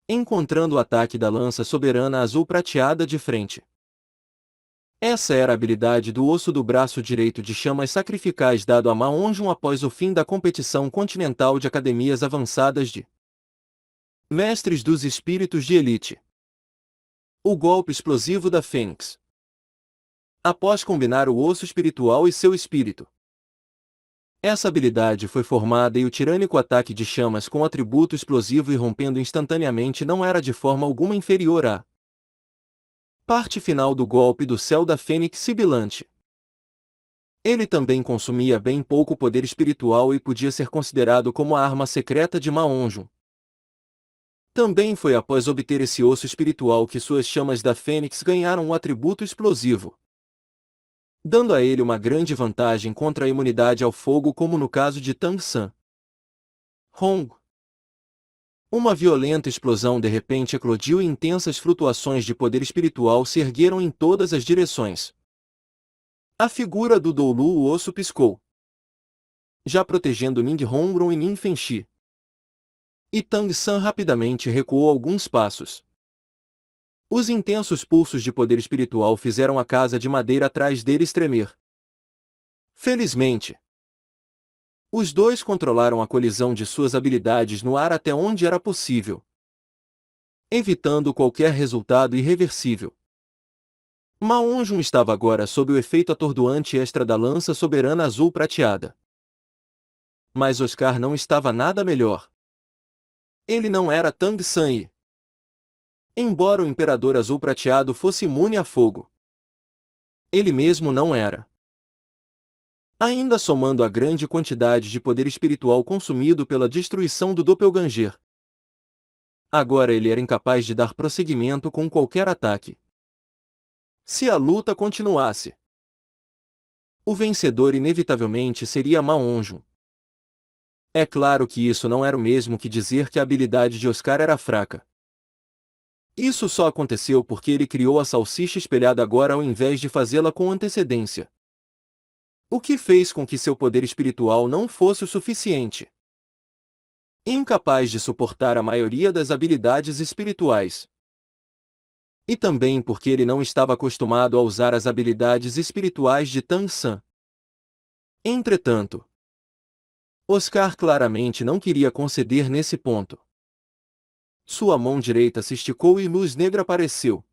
encontrando o ataque da lança soberana azul prateada de frente. Essa era a habilidade do osso do braço direito de chamas sacrificais dado a Ma Onjun após o fim da competição continental de academias avançadas de Mestres dos Espíritos de Elite. O golpe explosivo da Fênix. Após combinar o osso espiritual e seu espírito, essa habilidade foi formada e o tirânico ataque de chamas com atributo explosivo e rompendo instantaneamente não era de forma alguma inferior à parte final do golpe do céu da Fênix sibilante. Ele também consumia bem pouco poder espiritual e podia ser considerado como a arma secreta de Ma Onjun. Também foi após obter esse osso espiritual que suas chamas da Fênix ganharam o atributo explosivo, dando a ele uma grande vantagem contra a imunidade ao fogo, como no caso de Tang San. Hong. Uma violenta explosão de repente eclodiu e intensas flutuações de poder espiritual se ergueram em todas as direções. A figura do Doulu o osso piscou, já protegendo Ning Hongron e Nin Fenxi. E Tang San rapidamente recuou alguns passos. Os intensos pulsos de poder espiritual fizeram a casa de madeira atrás deles tremer. Felizmente, os dois controlaram a colisão de suas habilidades no ar até onde era possível, evitando qualquer resultado irreversível. Ma Onjun estava agora sob o efeito atordoante extra da lança soberana azul prateada. Mas Oscar não estava nada melhor. Ele não era Tang San e, embora o Imperador Azul Prateado fosse imune a fogo, ele mesmo não era. Ainda somando a grande quantidade de poder espiritual consumido pela destruição do Doppelganger, agora ele era incapaz de dar prosseguimento com qualquer ataque. Se a luta continuasse, o vencedor inevitavelmente seria Ma Onjun. É claro que isso não era o mesmo que dizer que a habilidade de Oscar era fraca. Isso só aconteceu porque ele criou a salsicha espelhada agora ao invés de fazê-la com antecedência, o que fez com que seu poder espiritual não fosse o suficiente. Incapaz de suportar a maioria das habilidades espirituais. E também porque ele não estava acostumado a usar as habilidades espirituais de Tang San. Entretanto, Oscar claramente não queria conceder nesse ponto. Sua mão direita se esticou e luz negra apareceu.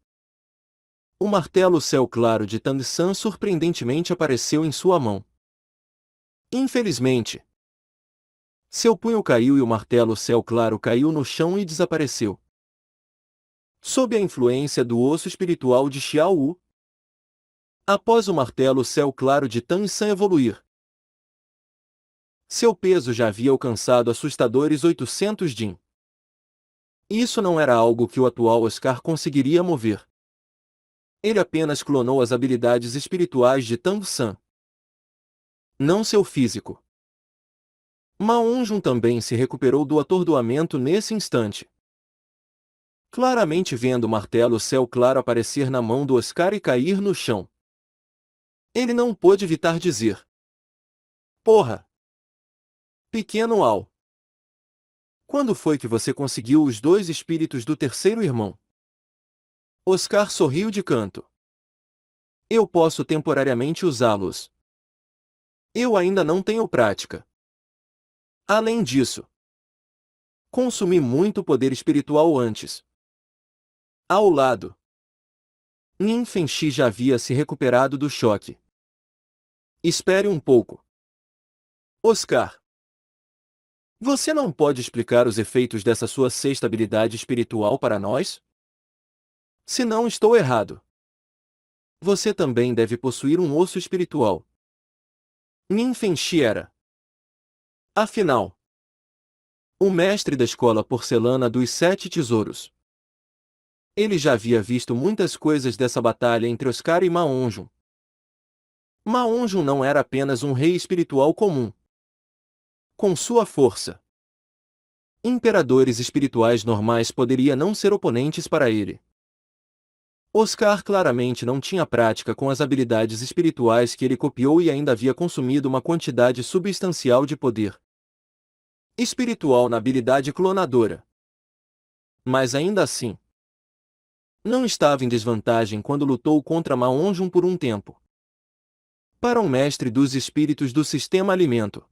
O martelo céu claro de Tang San surpreendentemente apareceu em sua mão. Infelizmente, seu punho caiu e o martelo céu claro caiu no chão e desapareceu. Sob a influência do osso espiritual de Xiao Wu, após o martelo céu claro de Tang San evoluir, seu peso já havia alcançado assustadores 800 Jin. Isso não era algo que o atual Oscar conseguiria mover. Ele apenas clonou as habilidades espirituais de Tang San, não seu físico. Ma Onjun também se recuperou do atordoamento nesse instante. Claramente vendo o martelo céu claro aparecer na mão do Oscar e cair no chão, ele não pôde evitar dizer: "Porra! Pequeno Al! Quando foi que você conseguiu os 2 espíritos do terceiro irmão?" Oscar sorriu de canto. "Eu posso temporariamente usá-los. Eu ainda não tenho prática. Além disso, consumi muito poder espiritual antes." Ao lado, Nin Fenxi já havia se recuperado do choque. "Espere um pouco. Oscar. Você não pode explicar os efeitos dessa sua sexta habilidade espiritual para nós? Se não estou errado, você também deve possuir um osso espiritual." Nin Fenxi era, afinal, o mestre da escola porcelana dos 7 tesouros. Ele já havia visto muitas coisas dessa batalha entre Oscar e Ma Onjun. Ma Onjun não era apenas um rei espiritual comum. Com sua força, imperadores espirituais normais poderiam não ser oponentes para ele. Oscar claramente não tinha prática com as habilidades espirituais que ele copiou e ainda havia consumido uma quantidade substancial de poder espiritual na habilidade clonadora. Mas ainda assim, não estava em desvantagem quando lutou contra Ma Onjun por um tempo. Para um mestre dos espíritos do sistema alimento,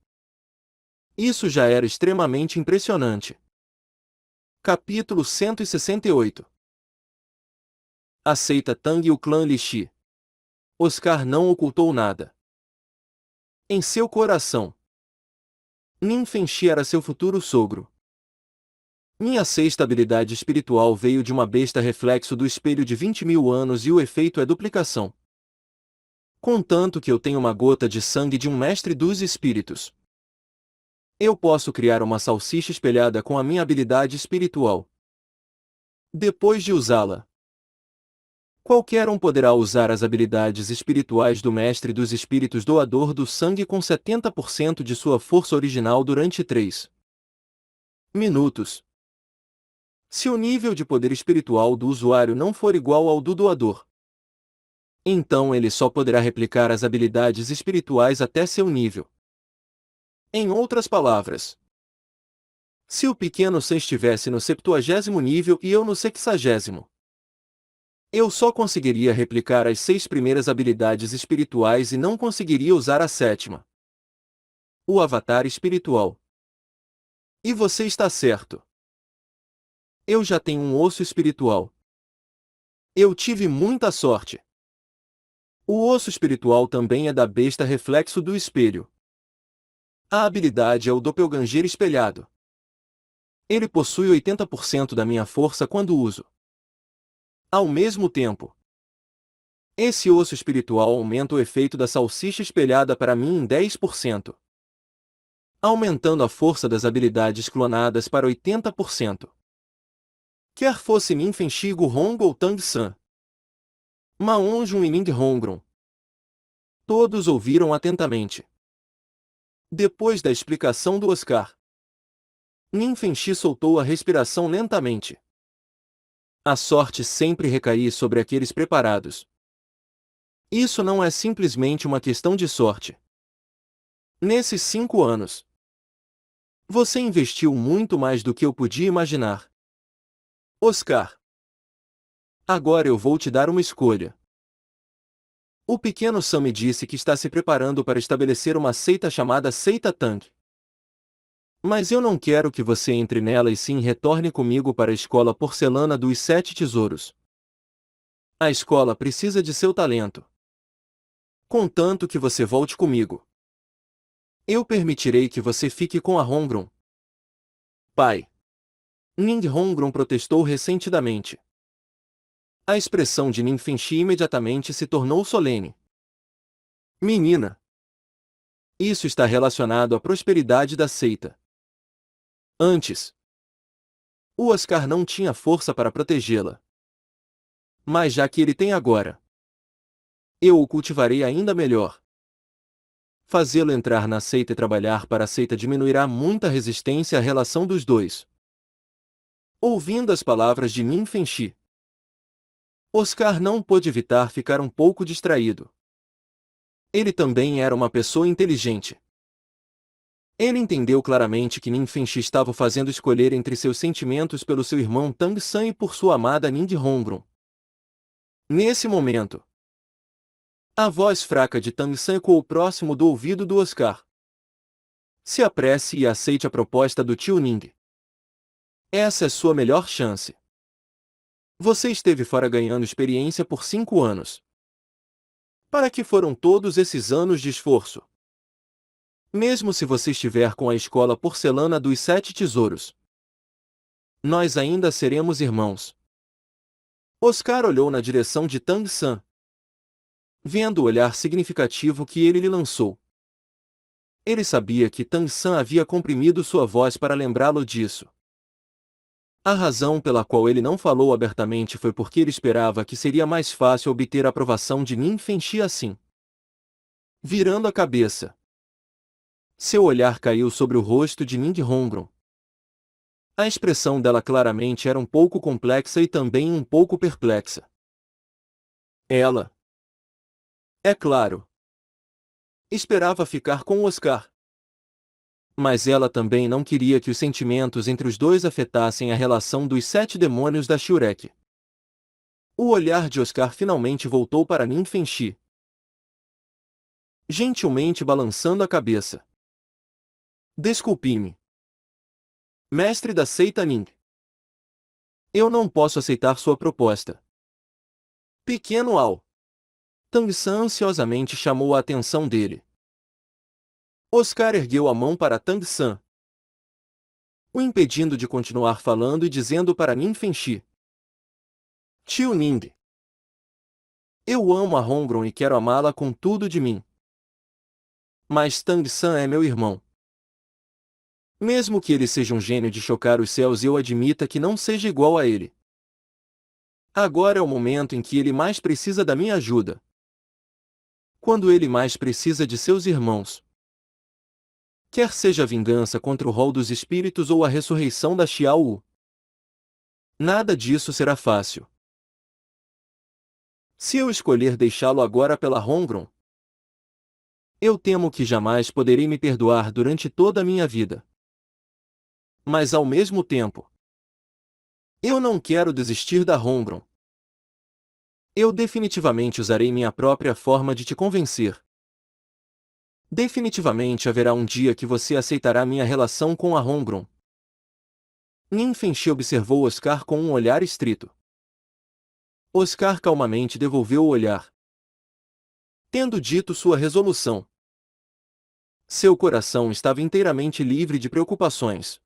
isso já era extremamente impressionante. Capítulo 168. A seita Tang e o clã Lixi. Oscar não ocultou nada. Em seu coração, Nin Fengxi era seu futuro sogro. Minha sexta habilidade espiritual veio de uma besta reflexo do espelho de 20.000 anos e o efeito é duplicação. Contanto que eu tenho uma gota de sangue de um mestre dos espíritos, eu posso criar uma salsicha espelhada com a minha habilidade espiritual. Depois de usá-la, qualquer um poderá usar as habilidades espirituais do Mestre dos Espíritos doador do sangue com 70% de sua força original durante 3 minutos. Se o nível de poder espiritual do usuário não for igual ao do doador, então ele só poderá replicar as habilidades espirituais até seu nível. Em outras palavras, se o pequeno Sam estivesse no 70º nível e eu no 60º, eu só conseguiria replicar as 6 primeiras habilidades espirituais e não conseguiria usar a 7ª. O avatar espiritual. E você está certo. Eu já tenho um osso espiritual. Eu tive muita sorte. O osso espiritual também é da besta reflexo do espelho. A habilidade é o doppelganger espelhado. Ele possui 80% da minha força quando uso. Ao mesmo tempo, esse osso espiritual aumenta o efeito da salsicha espelhada para mim em 10%, aumentando a força das habilidades clonadas para 80%. Quer fosse Nin Fengxi Guhong ou Tang San, Ma Onjun e Ning Hongron, todos ouviram atentamente. Depois da explicação do Oscar, Nin Fengxi soltou a respiração lentamente. A sorte sempre recaía sobre aqueles preparados. Isso não é simplesmente uma questão de sorte. Nesses 5 anos, você investiu muito mais do que eu podia imaginar. Oscar, agora eu vou te dar uma escolha. O pequeno Sam me disse que está se preparando para estabelecer uma seita chamada Seita Tang. Mas eu não quero que você entre nela e sim retorne comigo para a escola porcelana dos 7 tesouros. A escola precisa de seu talento. Contanto que você volte comigo, eu permitirei que você fique com a Hongron. Pai. Ning Hongron protestou ressentidamente. A expressão de Nin Fengxi imediatamente se tornou solene. Menina, isso está relacionado à prosperidade da seita. Antes, o Oscar não tinha força para protegê-la. Mas já que ele tem agora, eu o cultivarei ainda melhor. Fazê-lo entrar na seita e trabalhar para a seita diminuirá muito a resistência à relação dos dois. Ouvindo as palavras de Nin Fengxi, Oscar não pôde evitar ficar um pouco distraído. Ele também era uma pessoa inteligente. Ele entendeu claramente que Nin Fengxi estava o fazendo escolher entre seus sentimentos pelo seu irmão Tang San e por sua amada Ning Hongron. Nesse momento, a voz fraca de Tang San ecoou próximo do ouvido do Oscar. Se apresse e aceite a proposta do tio Ning. Essa é sua melhor chance. Você esteve fora ganhando experiência por 5 anos. Para que foram todos esses anos de esforço? Mesmo se você estiver com a escola porcelana dos 7 tesouros, nós ainda seremos irmãos. Oscar olhou na direção de Tang San, vendo o olhar significativo que ele lhe lançou. Ele sabia que Tang San havia comprimido sua voz para lembrá-lo disso. A razão pela qual ele não falou abertamente foi porque ele esperava que seria mais fácil obter a aprovação de Nin Fengxi assim. Virando a cabeça, seu olhar caiu sobre o rosto de Ning Hongron. A expressão dela claramente era um pouco complexa e também um pouco perplexa. Ela, é claro, esperava ficar com Oscar. Mas ela também não queria que os sentimentos entre os dois afetassem a relação dos 7 demônios da Shurek. O olhar de Oscar finalmente voltou para Nin Fengxi, gentilmente balançando a cabeça. Desculpe-me, mestre da seita Ning. Eu não posso aceitar sua proposta. Pequeno Ao. Tang San ansiosamente chamou a atenção dele. Oscar ergueu a mão para Tang San, o impedindo de continuar falando e dizendo para Nin Fengxi: Tio Ning, eu amo a Hongron e quero amá-la com tudo de mim. Mas Tang San é meu irmão. Mesmo que ele seja um gênio de chocar os céus, eu admita que não seja igual a ele. Agora é o momento em que ele mais precisa da minha ajuda. Quando ele mais precisa de seus irmãos. Quer seja a vingança contra o rol dos espíritos ou a ressurreição da Xiao Wu. Nada disso será fácil. Se eu escolher deixá-lo agora pela Hongron, eu temo que jamais poderei me perdoar durante toda a minha vida. Mas ao mesmo tempo, eu não quero desistir da Hongron. Eu definitivamente usarei minha própria forma de te convencer. Definitivamente haverá um dia que você aceitará minha relação com a Hongron. Nin Fengxi observou Oscar com um olhar estrito. Oscar calmamente devolveu o olhar. Tendo dito sua resolução, seu coração estava inteiramente livre de preocupações.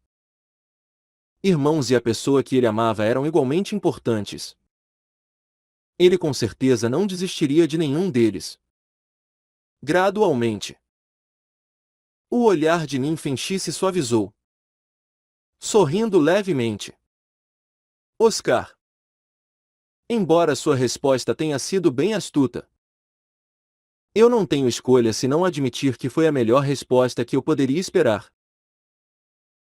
Irmãos e a pessoa que ele amava eram igualmente importantes. Ele com certeza não desistiria de nenhum deles. Gradualmente, o olhar de Nin Fengxi se suavizou, sorrindo levemente. Oscar, embora sua resposta tenha sido bem astuta, eu não tenho escolha senão admitir que foi a melhor resposta que eu poderia esperar.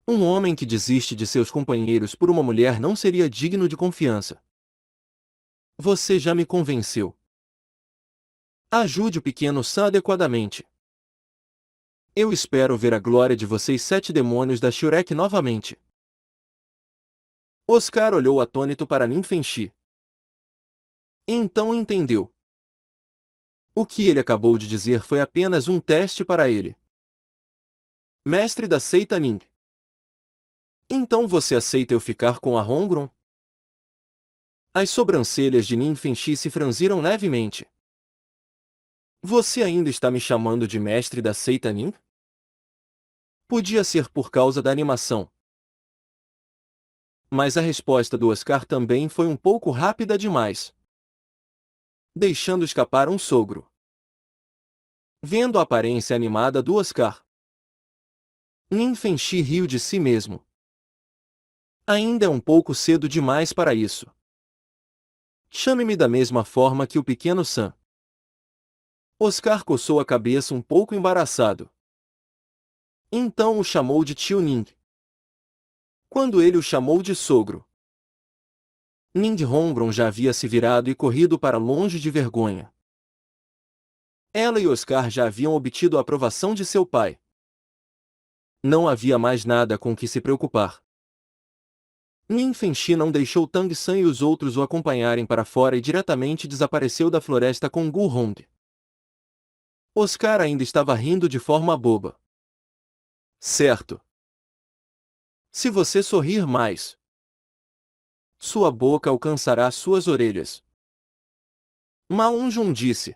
Um homem que desiste de seus companheiros por uma mulher não seria digno de confiança. Você já me convenceu. Ajude o pequeno Sam adequadamente. Eu espero ver a glória de vocês 7 demônios da Shurek novamente. Oscar olhou atônito para Nin Fengxi. Então entendeu. O que ele acabou de dizer foi apenas um teste para ele. Mestre da seita Ning. Então você aceita eu ficar com a Hongron? As sobrancelhas de Nin Fengxi se franziram levemente. Você ainda está me chamando de mestre da seita Ning? Podia ser por causa da animação. Mas a resposta do Oscar também foi um pouco rápida demais, deixando escapar um sogro. Vendo a aparência animada do Oscar, Nin Fengxi riu de si mesmo. Ainda é um pouco cedo demais para isso. Chame-me da mesma forma que o pequeno Sam. Oscar coçou a cabeça um pouco embaraçado. Então o chamou de tio Ning. Quando ele o chamou de sogro, Ning Hongron já havia se virado e corrido para longe de vergonha. Ela e Oscar já haviam obtido a aprovação de seu pai. Não havia mais nada com que se preocupar. Nin Fengxi não deixou Tang San e os outros o acompanharem para fora e diretamente desapareceu da floresta com Gu Hong. Oscar ainda estava rindo de forma boba. Certo. Se você sorrir mais, sua boca alcançará suas orelhas. Ma Un-jun disse.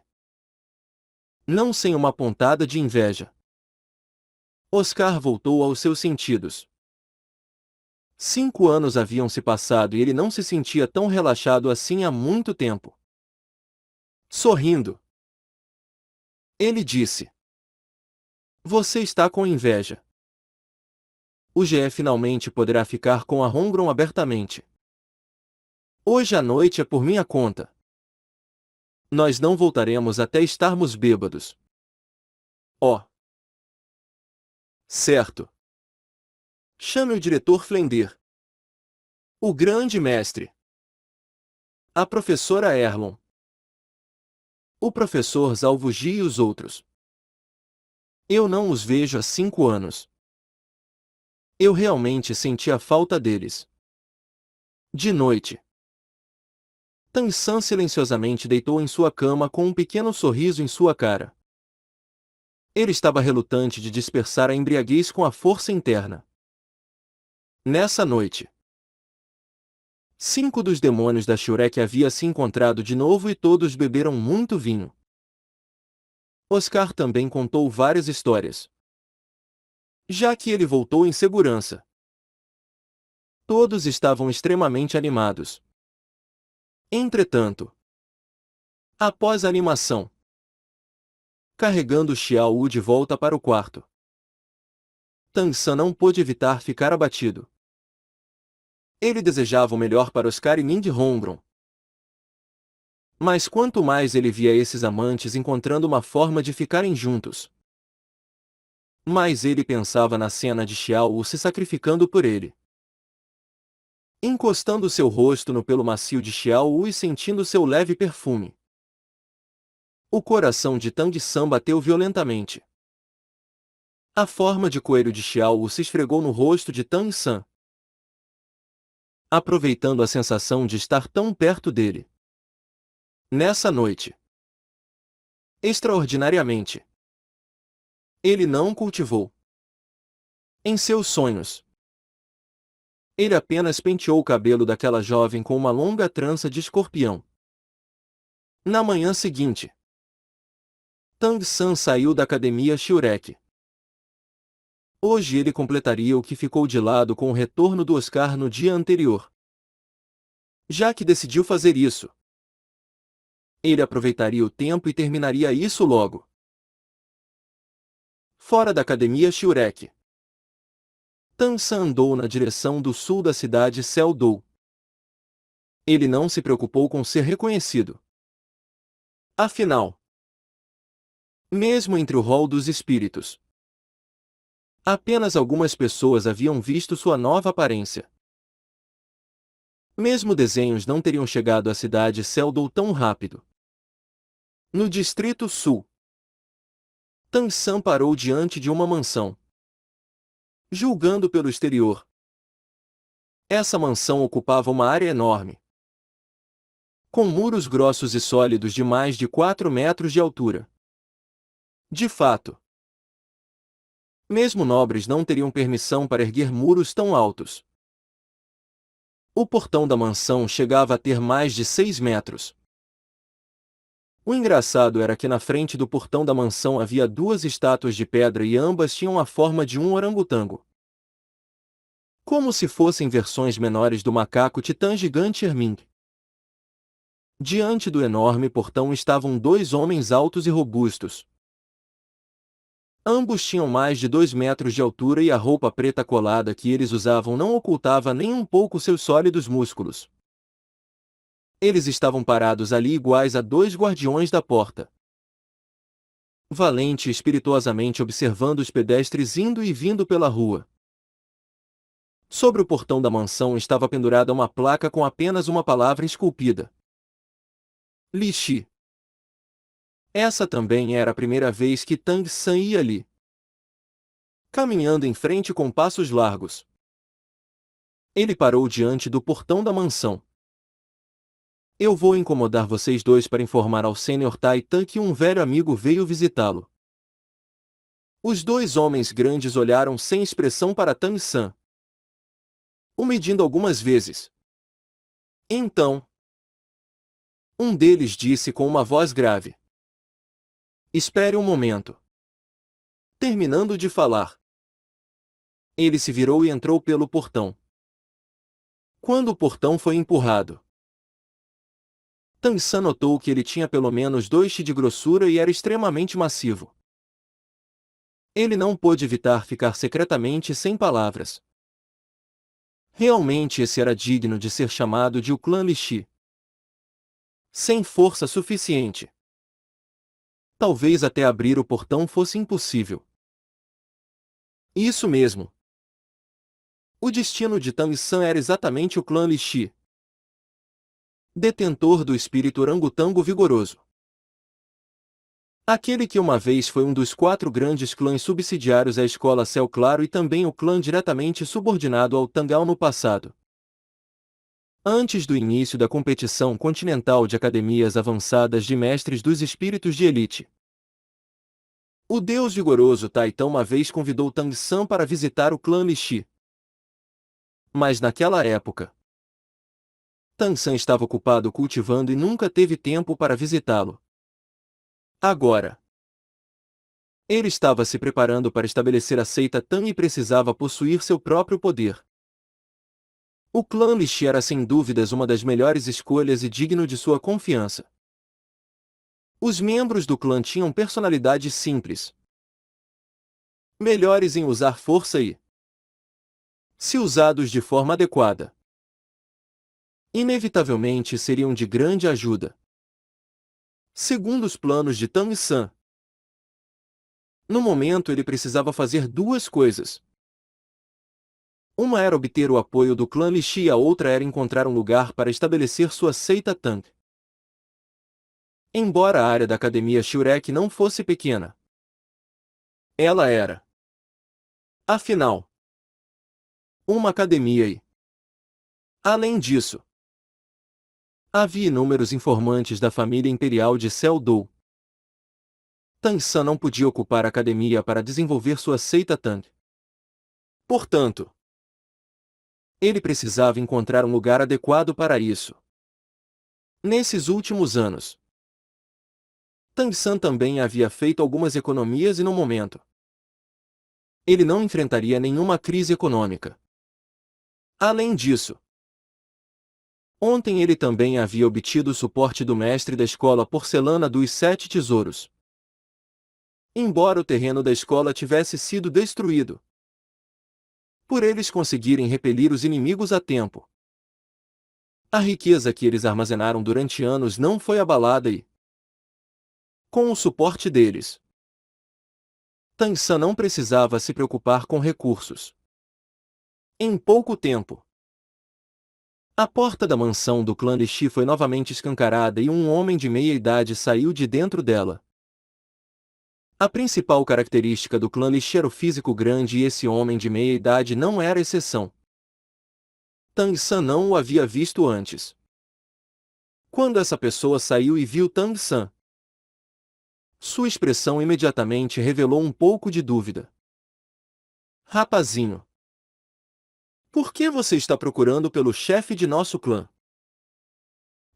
Não sem uma pontada de inveja. Oscar voltou aos seus sentidos. 5 anos haviam se passado e ele não se sentia tão relaxado assim há muito tempo. Sorrindo, ele disse: Você está com inveja. o GE finalmente poderá ficar com a Hongron abertamente. Hoje à noite é por minha conta. Nós não voltaremos até estarmos bêbados. Oh. Certo. Chame o diretor Flender. O grande mestre. A professora Erlon. O professor Zalvugi e os outros. Eu não os vejo há 5 anos. Eu realmente senti a falta deles. De noite. Tan-san silenciosamente deitou em sua cama com um pequeno sorriso em sua cara. Ele estava relutante de dispersar a embriaguez com a força interna. Nessa noite, 5 dos demônios da Shurek havia se encontrado de novo e todos beberam muito vinho. Oscar também contou várias histórias. Já que ele voltou em segurança. Todos estavam extremamente animados. Entretanto, após a animação, carregando Xiao Wu de volta para o quarto, Tan-san não pôde evitar ficar abatido. Ele desejava o melhor para Oscar e Mind Hongron. Mas quanto mais ele via esses amantes encontrando uma forma de ficarem juntos, mais ele pensava na cena de Xiao Wu se sacrificando por ele. Encostando seu rosto no pelo macio de Xiao Wu e sentindo seu leve perfume. O coração de Tang-san bateu violentamente. A forma de coelho de Xiao Wu se esfregou no rosto de Tang-san, aproveitando a sensação de estar tão perto dele. Nessa noite, extraordinariamente, ele não cultivou. Em seus sonhos, ele apenas penteou o cabelo daquela jovem com uma longa trança de escorpião. Na manhã seguinte, Tang-san saiu da academia Shurek. Hoje ele completaria o que ficou de lado com o retorno do Oscar no dia anterior. Já que decidiu fazer isso, ele aproveitaria o tempo e terminaria isso logo. Fora da academia Shurek, Tan-san andou na direção do sul da cidade Seldou. Ele não se preocupou com ser reconhecido. Afinal, mesmo entre o rol dos espíritos, apenas algumas pessoas haviam visto sua nova aparência. Mesmo desenhos não teriam chegado à cidade Seldou tão rápido. No Distrito Sul, Tan-san parou diante de uma mansão. Julgando pelo exterior, essa mansão ocupava uma área enorme, com muros grossos e sólidos de mais de 4 metros de altura. De fato, mesmo nobres não teriam permissão para erguer muros tão altos. O portão da mansão chegava a ter mais de 6 metros. O engraçado era que na frente do portão da mansão havia 2 estátuas de pedra e ambas tinham a forma de um orangotango. Como se fossem versões menores do macaco titã gigante Erming. Diante do enorme portão estavam 2 homens altos e robustos. Ambos tinham mais de 2 metros de altura e a roupa preta colada que eles usavam não ocultava nem um pouco seus sólidos músculos. Eles estavam parados ali iguais a 2 guardiões da porta. Valente e espirituosamente observando os pedestres indo e vindo pela rua. Sobre o portão da mansão estava pendurada uma placa com apenas uma palavra esculpida. Lixi. Essa também era a primeira vez que Tang-san ia ali. Caminhando em frente com passos largos. Ele parou diante do portão da mansão. Eu vou incomodar vocês dois para informar ao Sr. Tai-tan que um velho amigo veio visitá-lo. Os 2 homens grandes olharam sem expressão para Tang-san, o medindo algumas vezes. Então, um deles disse com uma voz grave. Espere um momento. Terminando de falar, ele se virou e entrou pelo portão. Quando o portão foi empurrado, Tan-san notou que ele tinha pelo menos 2 chi de grossura e era extremamente massivo. Ele não pôde evitar ficar secretamente sem palavras. Realmente esse era digno de ser chamado de o clã Lixi. Sem força suficiente. Talvez até abrir o portão fosse impossível. Isso mesmo. O destino de Tang San era exatamente o clã Lixi, detentor do espírito orangotango vigoroso. Aquele que uma vez foi um dos 4 grandes clãs subsidiários à Escola Céu Claro e também o clã diretamente subordinado ao Tangal no passado. Antes do início da competição continental de academias avançadas de mestres dos espíritos de elite, o deus vigoroso Taitão uma vez convidou Tang San para visitar o clã Lixi. Mas naquela época, Tang San estava ocupado cultivando e nunca teve tempo para visitá-lo. Agora, ele estava se preparando para estabelecer a seita Tang e precisava possuir seu próprio poder. O clã Lixi era sem dúvidas uma das melhores escolhas e digno de sua confiança. Os membros do clã tinham personalidades simples, melhores em usar força e, se usados de forma adequada, inevitavelmente seriam de grande ajuda. Segundo os planos de Tang San, no momento ele precisava fazer 2 coisas. Uma era obter o apoio do clã Lixi e a outra era encontrar um lugar para estabelecer sua seita Tang. Embora a área da Academia Shurek não fosse pequena, ela era, afinal, uma academia e, além disso, havia inúmeros informantes da família imperial de Seldou. Tang San não podia ocupar a academia para desenvolver sua seita Tang. Portanto, ele precisava encontrar um lugar adequado para isso. Nesses últimos anos, Tang San também havia feito algumas economias e no momento, ele não enfrentaria nenhuma crise econômica. Além disso, ontem ele também havia obtido o suporte do mestre da escola Porcelana dos 7 Tesouros. Embora o terreno da escola tivesse sido destruído, por eles conseguirem repelir os inimigos a tempo, a riqueza que eles armazenaram durante anos não foi abalada e, com o suporte deles, Tang San não precisava se preocupar com recursos. Em pouco tempo, a porta da mansão do clã Lixi foi novamente escancarada e um homem de meia-idade saiu de dentro dela. A principal característica do clã Lixi era o físico grande e esse homem de meia-idade não era exceção. Tang San não o havia visto antes. Quando essa pessoa saiu e viu Tang San, sua expressão imediatamente revelou um pouco de dúvida. Rapazinho, por que você está procurando pelo chefe de nosso clã?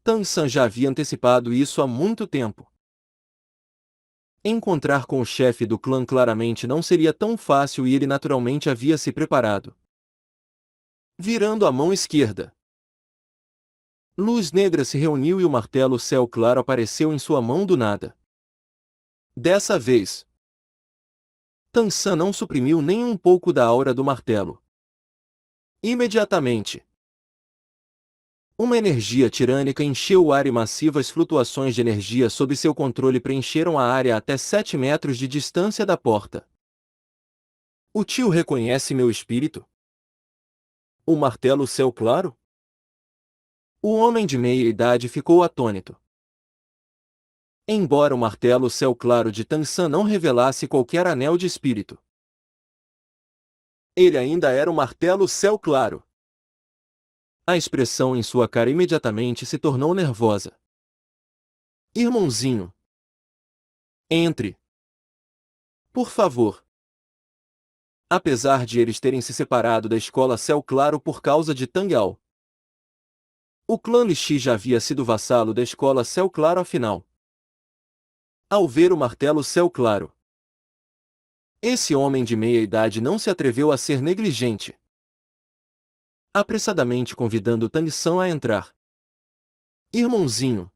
Tang San já havia antecipado isso há muito tempo. Encontrar com o chefe do clã claramente não seria tão fácil e ele naturalmente havia se preparado. Virando a mão esquerda, luz negra se reuniu e o martelo céu claro apareceu em sua mão do nada. Dessa vez, Tang San não suprimiu nem um pouco da aura do martelo. Imediatamente, uma energia tirânica encheu o ar e massivas flutuações de energia sob seu controle preencheram a área até 7 metros de distância da porta. O tio reconhece meu espírito? O martelo céu claro? O homem de meia-idade ficou atônito. Embora o martelo céu claro de Tang San não revelasse qualquer anel de espírito, ele ainda era o martelo céu claro. A expressão em sua cara imediatamente se tornou nervosa. Irmãozinho, entre. Por favor. Apesar de eles terem se separado da escola Céu Claro por causa de Tang Ao, o clã Lixi já havia sido vassalo da escola Céu Claro afinal. Ao ver o martelo Céu Claro, esse homem de meia-idade não se atreveu a ser negligente, apressadamente convidando Tang San a entrar. Irmãozinho,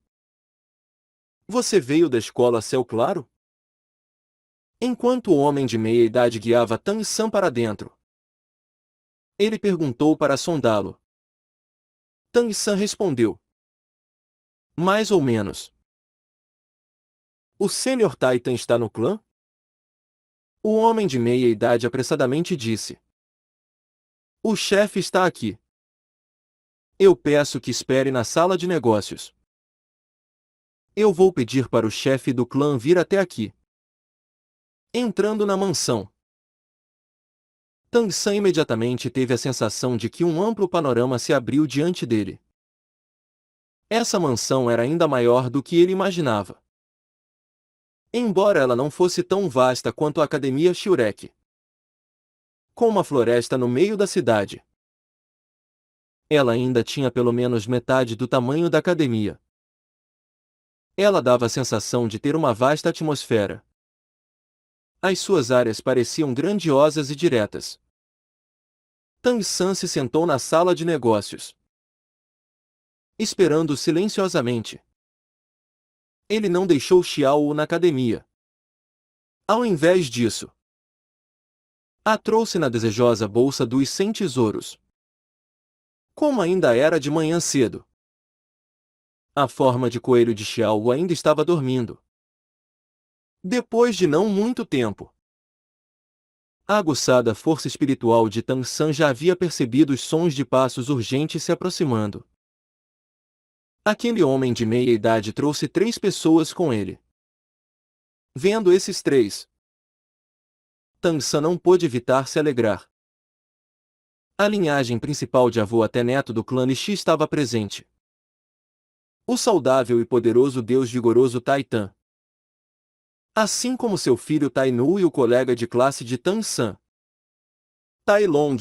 você veio da escola Céu Claro? Enquanto o homem de meia-idade guiava Tang San para dentro, ele perguntou para sondá-lo. Tang San respondeu: mais ou menos. O Sênior Titan está no clã? O homem de meia-idade apressadamente disse. O chefe está aqui. Eu peço que espere na sala de negócios. Eu vou pedir para o chefe do clã vir até aqui. Entrando na mansão, Tang San imediatamente teve a sensação de que um amplo panorama se abriu diante dele. Essa mansão era ainda maior do que ele imaginava. Embora ela não fosse tão vasta quanto a Academia Shurek, com uma floresta no meio da cidade, ela ainda tinha pelo menos metade do tamanho da academia. Ela dava a sensação de ter uma vasta atmosfera. As suas áreas pareciam grandiosas e diretas. Tang San se sentou na sala de negócios, esperando silenciosamente. Ele não deixou Xiao na academia. Ao invés disso, a trouxe na desejosa bolsa dos 100 tesouros. Como ainda era de manhã cedo, a forma de coelho de Xiao ainda estava dormindo. Depois de não muito tempo, a aguçada força espiritual de Tang San já havia percebido os sons de passos urgentes se aproximando. Aquele homem de meia-idade trouxe 3 pessoas com ele. Vendo esses 3, Tang San não pôde evitar se alegrar. A linhagem principal de avô até neto do clã Nishi estava presente. O saudável e poderoso deus vigoroso Taitan, assim como seu filho Tainu e o colega de classe de Tang San, Tai Long.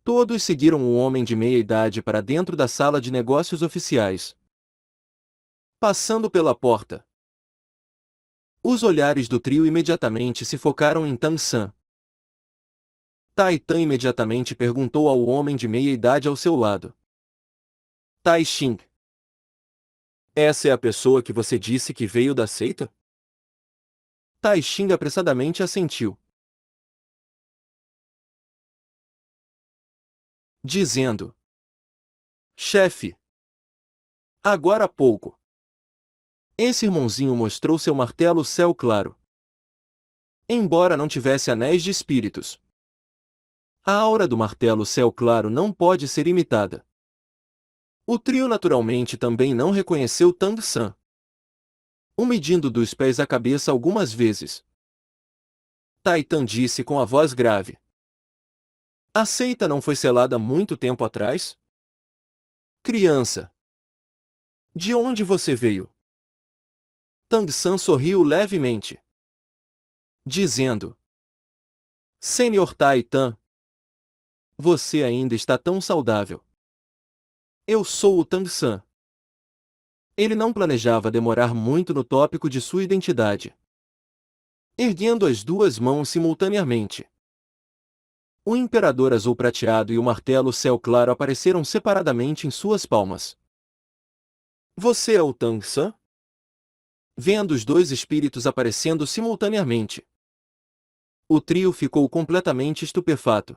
Todos seguiram o homem de meia-idade para dentro da sala de negócios oficiais. Passando pela porta, os olhares do trio imediatamente se focaram em Tang San. Taitan imediatamente perguntou ao homem de meia-idade ao seu lado. Tai Xing, essa é a pessoa que você disse que veio da seita? Tai Xing apressadamente assentiu, dizendo: chefe, agora há pouco, esse irmãozinho mostrou seu martelo céu claro. Embora não tivesse anéis de espíritos, a aura do martelo céu claro não pode ser imitada. O trio naturalmente também não reconheceu Tang San, o medindo dos pés à cabeça algumas vezes. Taitan disse com a voz grave: a seita não foi selada muito tempo atrás? Criança, de onde você veio? Tang San sorriu levemente, dizendo: Senhor Taitan, você ainda está tão saudável. Eu sou o Tang San. Ele não planejava demorar muito no tópico de sua identidade. Erguendo as 2 mãos simultaneamente, o imperador azul prateado e o martelo céu claro apareceram separadamente em suas palmas. Você é o Tang San? Vendo os 2 espíritos aparecendo simultaneamente, o trio ficou completamente estupefato.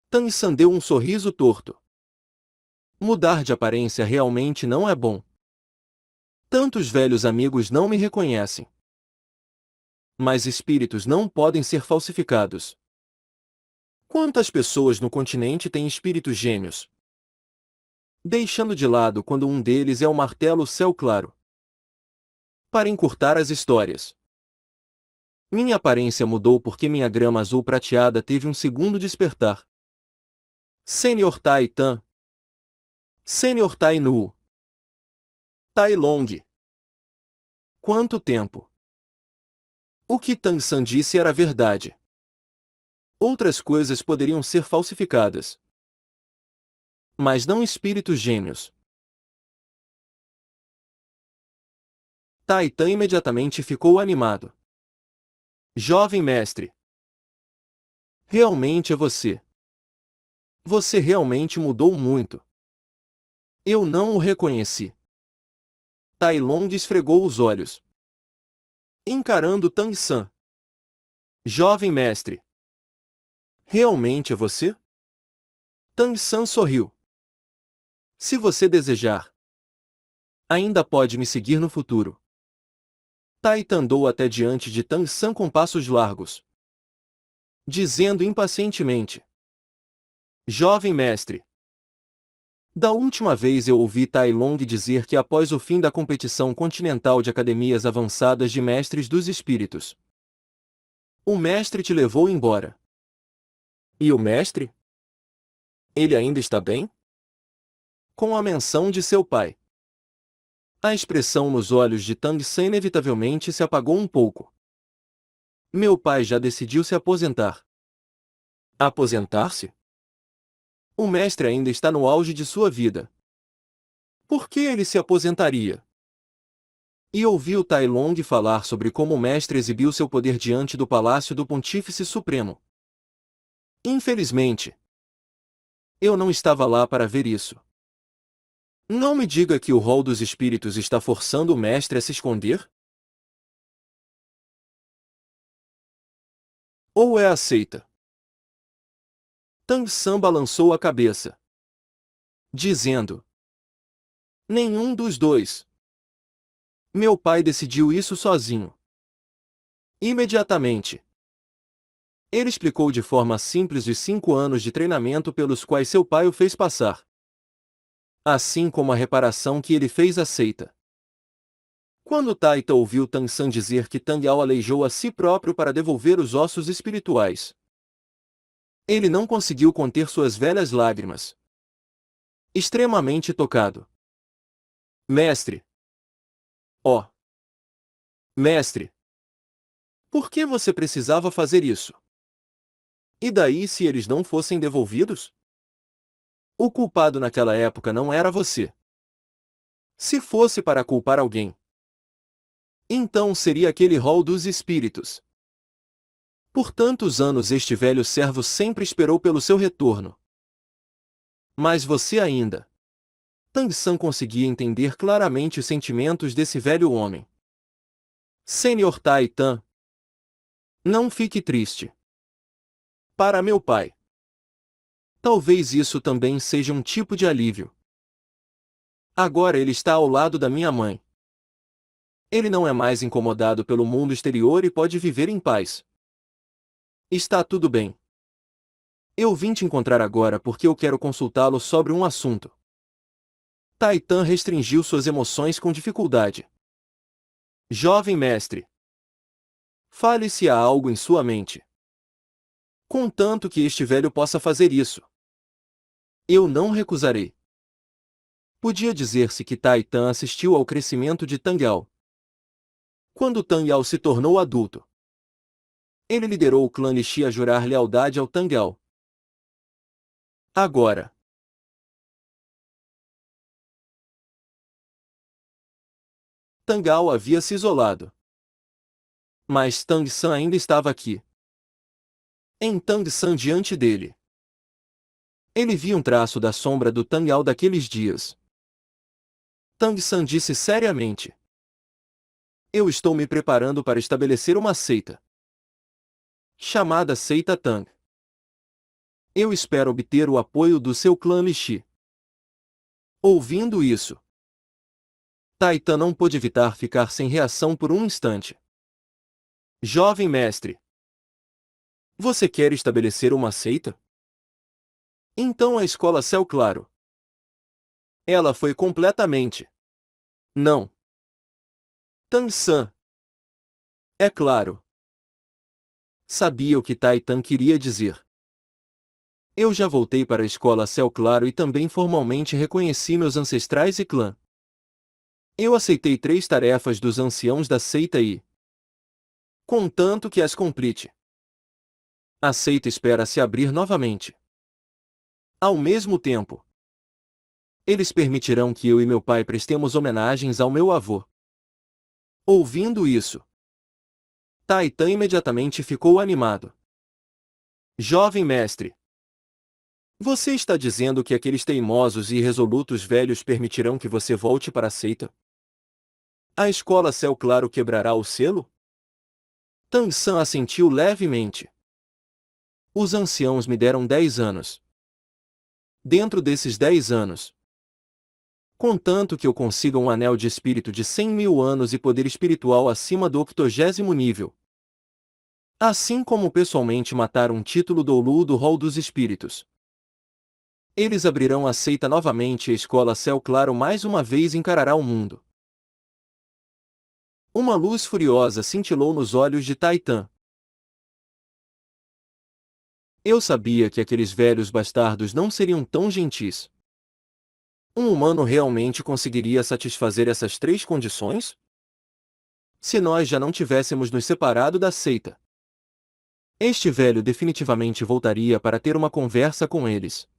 Tang San deu um sorriso torto. Mudar de aparência realmente não é bom. Tantos velhos amigos não me reconhecem. Mas espíritos não podem ser falsificados. Quantas pessoas no continente têm espíritos gêmeos? Deixando de lado quando um deles é o martelo céu claro. Para encurtar as histórias, minha aparência mudou porque minha grama azul prateada teve um segundo despertar. Senhor Taitan, Senhor Tainu, Tai Long. Quanto tempo? O que Tang San disse era verdade. Outras coisas poderiam ser falsificadas, mas não espíritos gêmeos. Taitan imediatamente ficou animado. Jovem mestre, realmente é você. Você realmente mudou muito. Eu não o reconheci. Tai Long esfregou os olhos. encarando Tang San. Jovem mestre. Realmente é você? Tang San sorriu. Se você desejar, ainda pode me seguir no futuro. Tai Tan andou até diante de Tang San com passos largos, dizendo impacientemente: Jovem mestre. Da última vez eu ouvi Tai Long dizer que após o fim da competição continental de academias avançadas de mestres dos espíritos, o mestre te levou embora. E o mestre? Ele ainda está bem? Com a menção de seu pai. A expressão nos olhos de Tang San inevitavelmente se apagou um pouco. Meu pai já decidiu se aposentar. Aposentar-se? O mestre ainda está no auge de sua vida. Por que ele se aposentaria? E ouviu Tai Long falar sobre como o mestre exibiu seu poder diante do palácio do Pontífice Supremo. Infelizmente, eu não estava lá para ver isso. Não me diga que o rol dos espíritos está forçando o mestre a se esconder? Ou é a seita? Tang San balançou a cabeça, dizendo: nenhum dos dois. Meu pai decidiu isso sozinho. Imediatamente. Ele explicou de forma simples os 5 anos de treinamento pelos quais seu pai o fez passar, assim como a reparação que ele fez à seita. Quando Taita ouviu Tang San dizer que Tang Yao aleijou a si próprio para devolver os ossos espirituais, ele não conseguiu conter suas velhas lágrimas. Extremamente tocado. Mestre! Oh! Mestre! Por que você precisava fazer isso? E daí se eles não fossem devolvidos? O culpado naquela época não era você. Se fosse para culpar alguém, então seria aquele rol dos espíritos. Por tantos anos este velho servo sempre esperou pelo seu retorno. Mas você ainda. Tang San conseguia entender claramente os sentimentos desse velho homem. Senhor Tai Tan, não fique triste. Para meu pai. Talvez isso também seja um tipo de alívio. Agora ele está ao lado da minha mãe. Ele não é mais incomodado pelo mundo exterior e pode viver em paz. Está tudo bem. Eu vim te encontrar agora porque eu quero consultá-lo sobre um assunto. Tai Tan restringiu suas emoções com dificuldade. Jovem mestre. Fale se há algo em sua mente. Contanto que este velho possa fazer isso, eu não recusarei. Podia dizer-se que Tai Tan assistiu ao crescimento de Tang Yao. Quando Tang Yao se tornou adulto, ele liderou o clã Lixi a jurar lealdade ao Tang Yao. Agora, Tang Yao havia se isolado. Mas Tang San ainda estava aqui. Em Tang San diante dele. Ele via um traço da sombra do Tang Yao daqueles dias. Tang San disse seriamente: eu estou me preparando para estabelecer uma seita, chamada Seita Tang. Eu espero obter o apoio do seu clã Lixi. Ouvindo isso, Tai Tan não pôde evitar ficar sem reação por um instante. Jovem mestre, você quer estabelecer uma seita? Então a escola Céu Claro. Ela foi completamente. Não. Tang San. É claro. Sabia o que Tai Tan queria dizer. Eu já voltei para a escola Céu Claro e também formalmente reconheci meus ancestrais e clã. Eu aceitei 3 tarefas dos anciãos da seita e, contanto que as complete, a seita espera se abrir novamente. Ao mesmo tempo, eles permitirão que eu e meu pai prestemos homenagens ao meu avô. Ouvindo isso, Tai Tan imediatamente ficou animado. Jovem mestre, você está dizendo que aqueles teimosos e irresolutos velhos permitirão que você volte para a seita? A escola Céu Claro quebrará o selo? Tan-san assentiu levemente. Os anciãos me deram 10 anos. Dentro desses 10 anos, contanto que eu consiga um anel de espírito de 100.000 anos e poder espiritual acima do 80º nível, assim como pessoalmente matar um título doulu do rol dos espíritos, eles abrirão a seita novamente e a escola Céu Claro mais uma vez encarará o mundo. Uma luz furiosa cintilou nos olhos de Taitan. Eu sabia que aqueles velhos bastardos não seriam tão gentis. Um humano realmente conseguiria satisfazer essas 3 condições? Se nós já não tivéssemos nos separado da seita, este velho definitivamente voltaria para ter uma conversa com eles.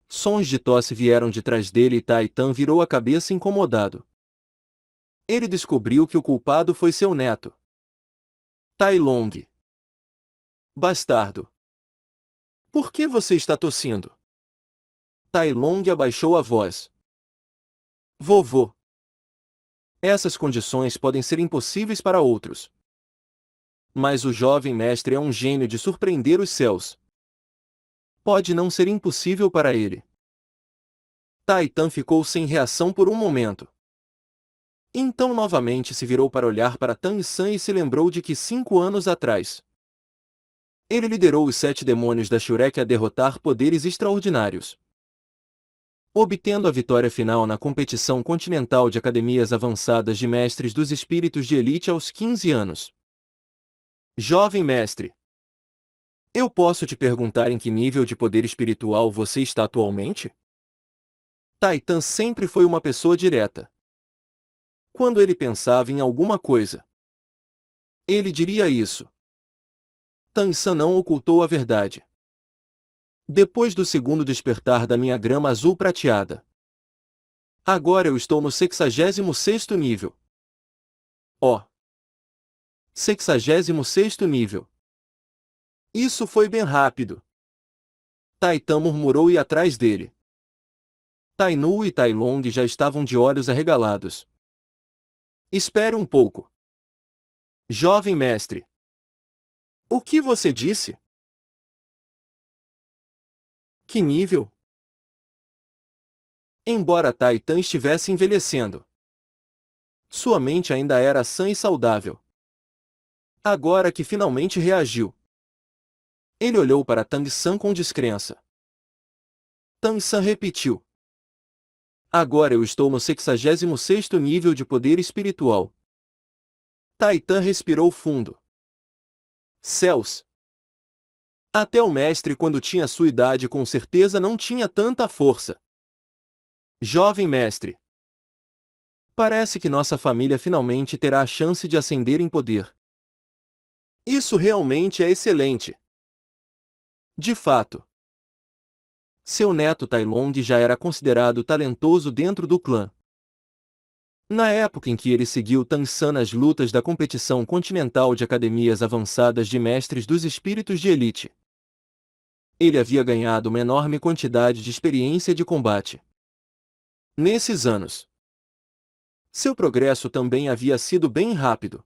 Sons de tosse vieram de trás dele e Taitan virou a cabeça incomodado. Ele descobriu que o culpado foi seu neto, Tai Long. Bastardo! Por que você está tossindo? Tai Long abaixou a voz. Vovô! Essas condições podem ser impossíveis para outros. Mas o jovem mestre é um gênio de surpreender os céus. Pode não ser impossível para ele. Taitan ficou sem reação por um momento. Então novamente se virou para olhar para Tan-san e se lembrou de que 5 anos atrás, ele liderou os 7 demônios da Shurek a derrotar poderes extraordinários, obtendo a vitória final na competição continental de academias avançadas de mestres dos espíritos de elite aos 15 anos. Jovem mestre, eu posso te perguntar em que nível de poder espiritual você está atualmente? Taitan sempre foi uma pessoa direta. Quando ele pensava em alguma coisa, ele diria isso. Tan-san não ocultou a verdade. Depois do segundo despertar da minha grama azul prateada, agora eu estou no 66º nível. Ó! 66º nível. Isso foi bem rápido. Taitan murmurou e atrás dele, Tai-Nu e Tai Long já estavam de olhos arregalados. Espere um pouco. Jovem mestre. O que você disse? Que nível? Embora Taitan estivesse envelhecendo, sua mente ainda era sã e saudável. Agora que finalmente reagiu, ele olhou para Tang-san com descrença. Tang-san repetiu. Agora eu estou no 66º nível de poder espiritual. Taitan respirou fundo. Céus! Até o mestre quando tinha sua idade com certeza não tinha tanta força. Jovem mestre. Parece que nossa família finalmente terá a chance de ascender em poder. Isso realmente é excelente. De fato. Seu neto Tai Long já era considerado talentoso dentro do clã. Na época em que ele seguiu Tan-san nas lutas da competição continental de academias avançadas de mestres dos espíritos de elite, ele havia ganhado uma enorme quantidade de experiência de combate. Nesses anos, seu progresso também havia sido bem rápido.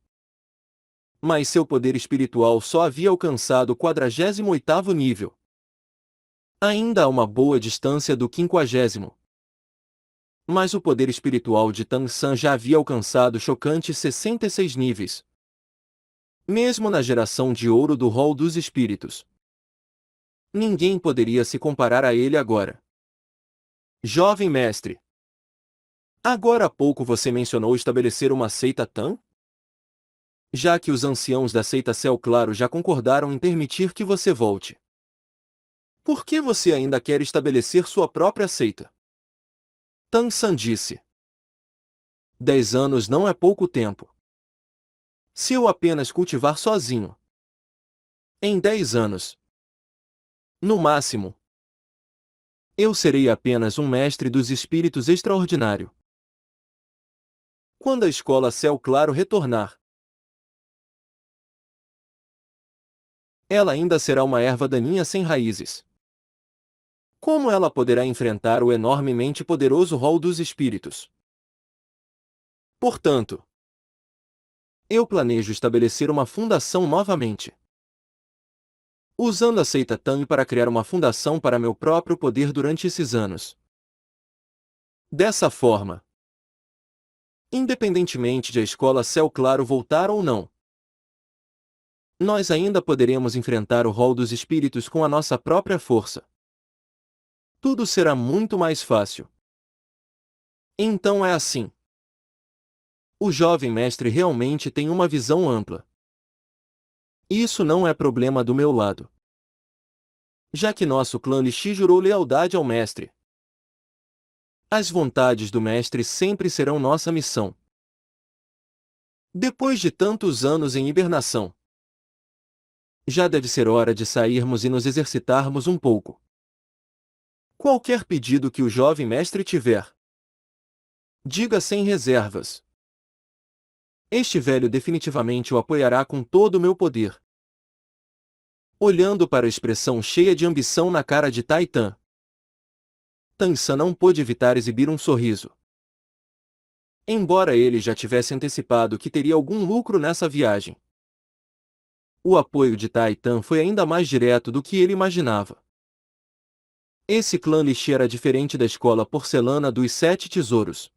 Mas seu poder espiritual só havia alcançado o 48º nível. Ainda a uma boa distância do 50º. Mas o poder espiritual de Tan-san já havia alcançado chocantes 66 níveis. Mesmo na geração de ouro do rol dos espíritos, ninguém poderia se comparar a ele agora. Jovem mestre. Agora há pouco você mencionou estabelecer uma seita Tan? Já que os anciãos da seita Céu Claro já concordaram em permitir que você volte, por que você ainda quer estabelecer sua própria seita? Tan-san disse. 10 anos não é pouco tempo. Se eu apenas cultivar sozinho, em 10 anos, no máximo, eu serei apenas um mestre dos espíritos extraordinário. Quando a escola Céu Claro retornar, ela ainda será uma erva daninha sem raízes. Como ela poderá enfrentar o enormemente poderoso rol dos espíritos? Portanto, Eu planejo estabelecer uma fundação novamente, usando a seita Tang para criar uma fundação para meu próprio poder durante esses anos. Dessa forma, independentemente de a escola Céu Claro voltar ou não, nós ainda poderemos enfrentar o rol dos espíritos com a nossa própria força. Tudo será muito mais fácil. Então é assim. O jovem mestre realmente tem uma visão ampla. Isso não é problema do meu lado, já que nosso clã Lixi jurou lealdade ao mestre. As vontades do mestre sempre serão nossa missão. Depois de tantos anos em hibernação, já deve ser hora de sairmos e nos exercitarmos um pouco. Qualquer pedido que o jovem mestre tiver, diga sem reservas. Este velho definitivamente o apoiará com todo o meu poder. Olhando para a expressão cheia de ambição na cara de Taitan, Tang San não pôde evitar exibir um sorriso. Embora ele já tivesse antecipado que teria algum lucro nessa viagem, o apoio de Taitan foi ainda mais direto do que ele imaginava. Esse clã Lixi era diferente da escola porcelana dos Sete Tesouros.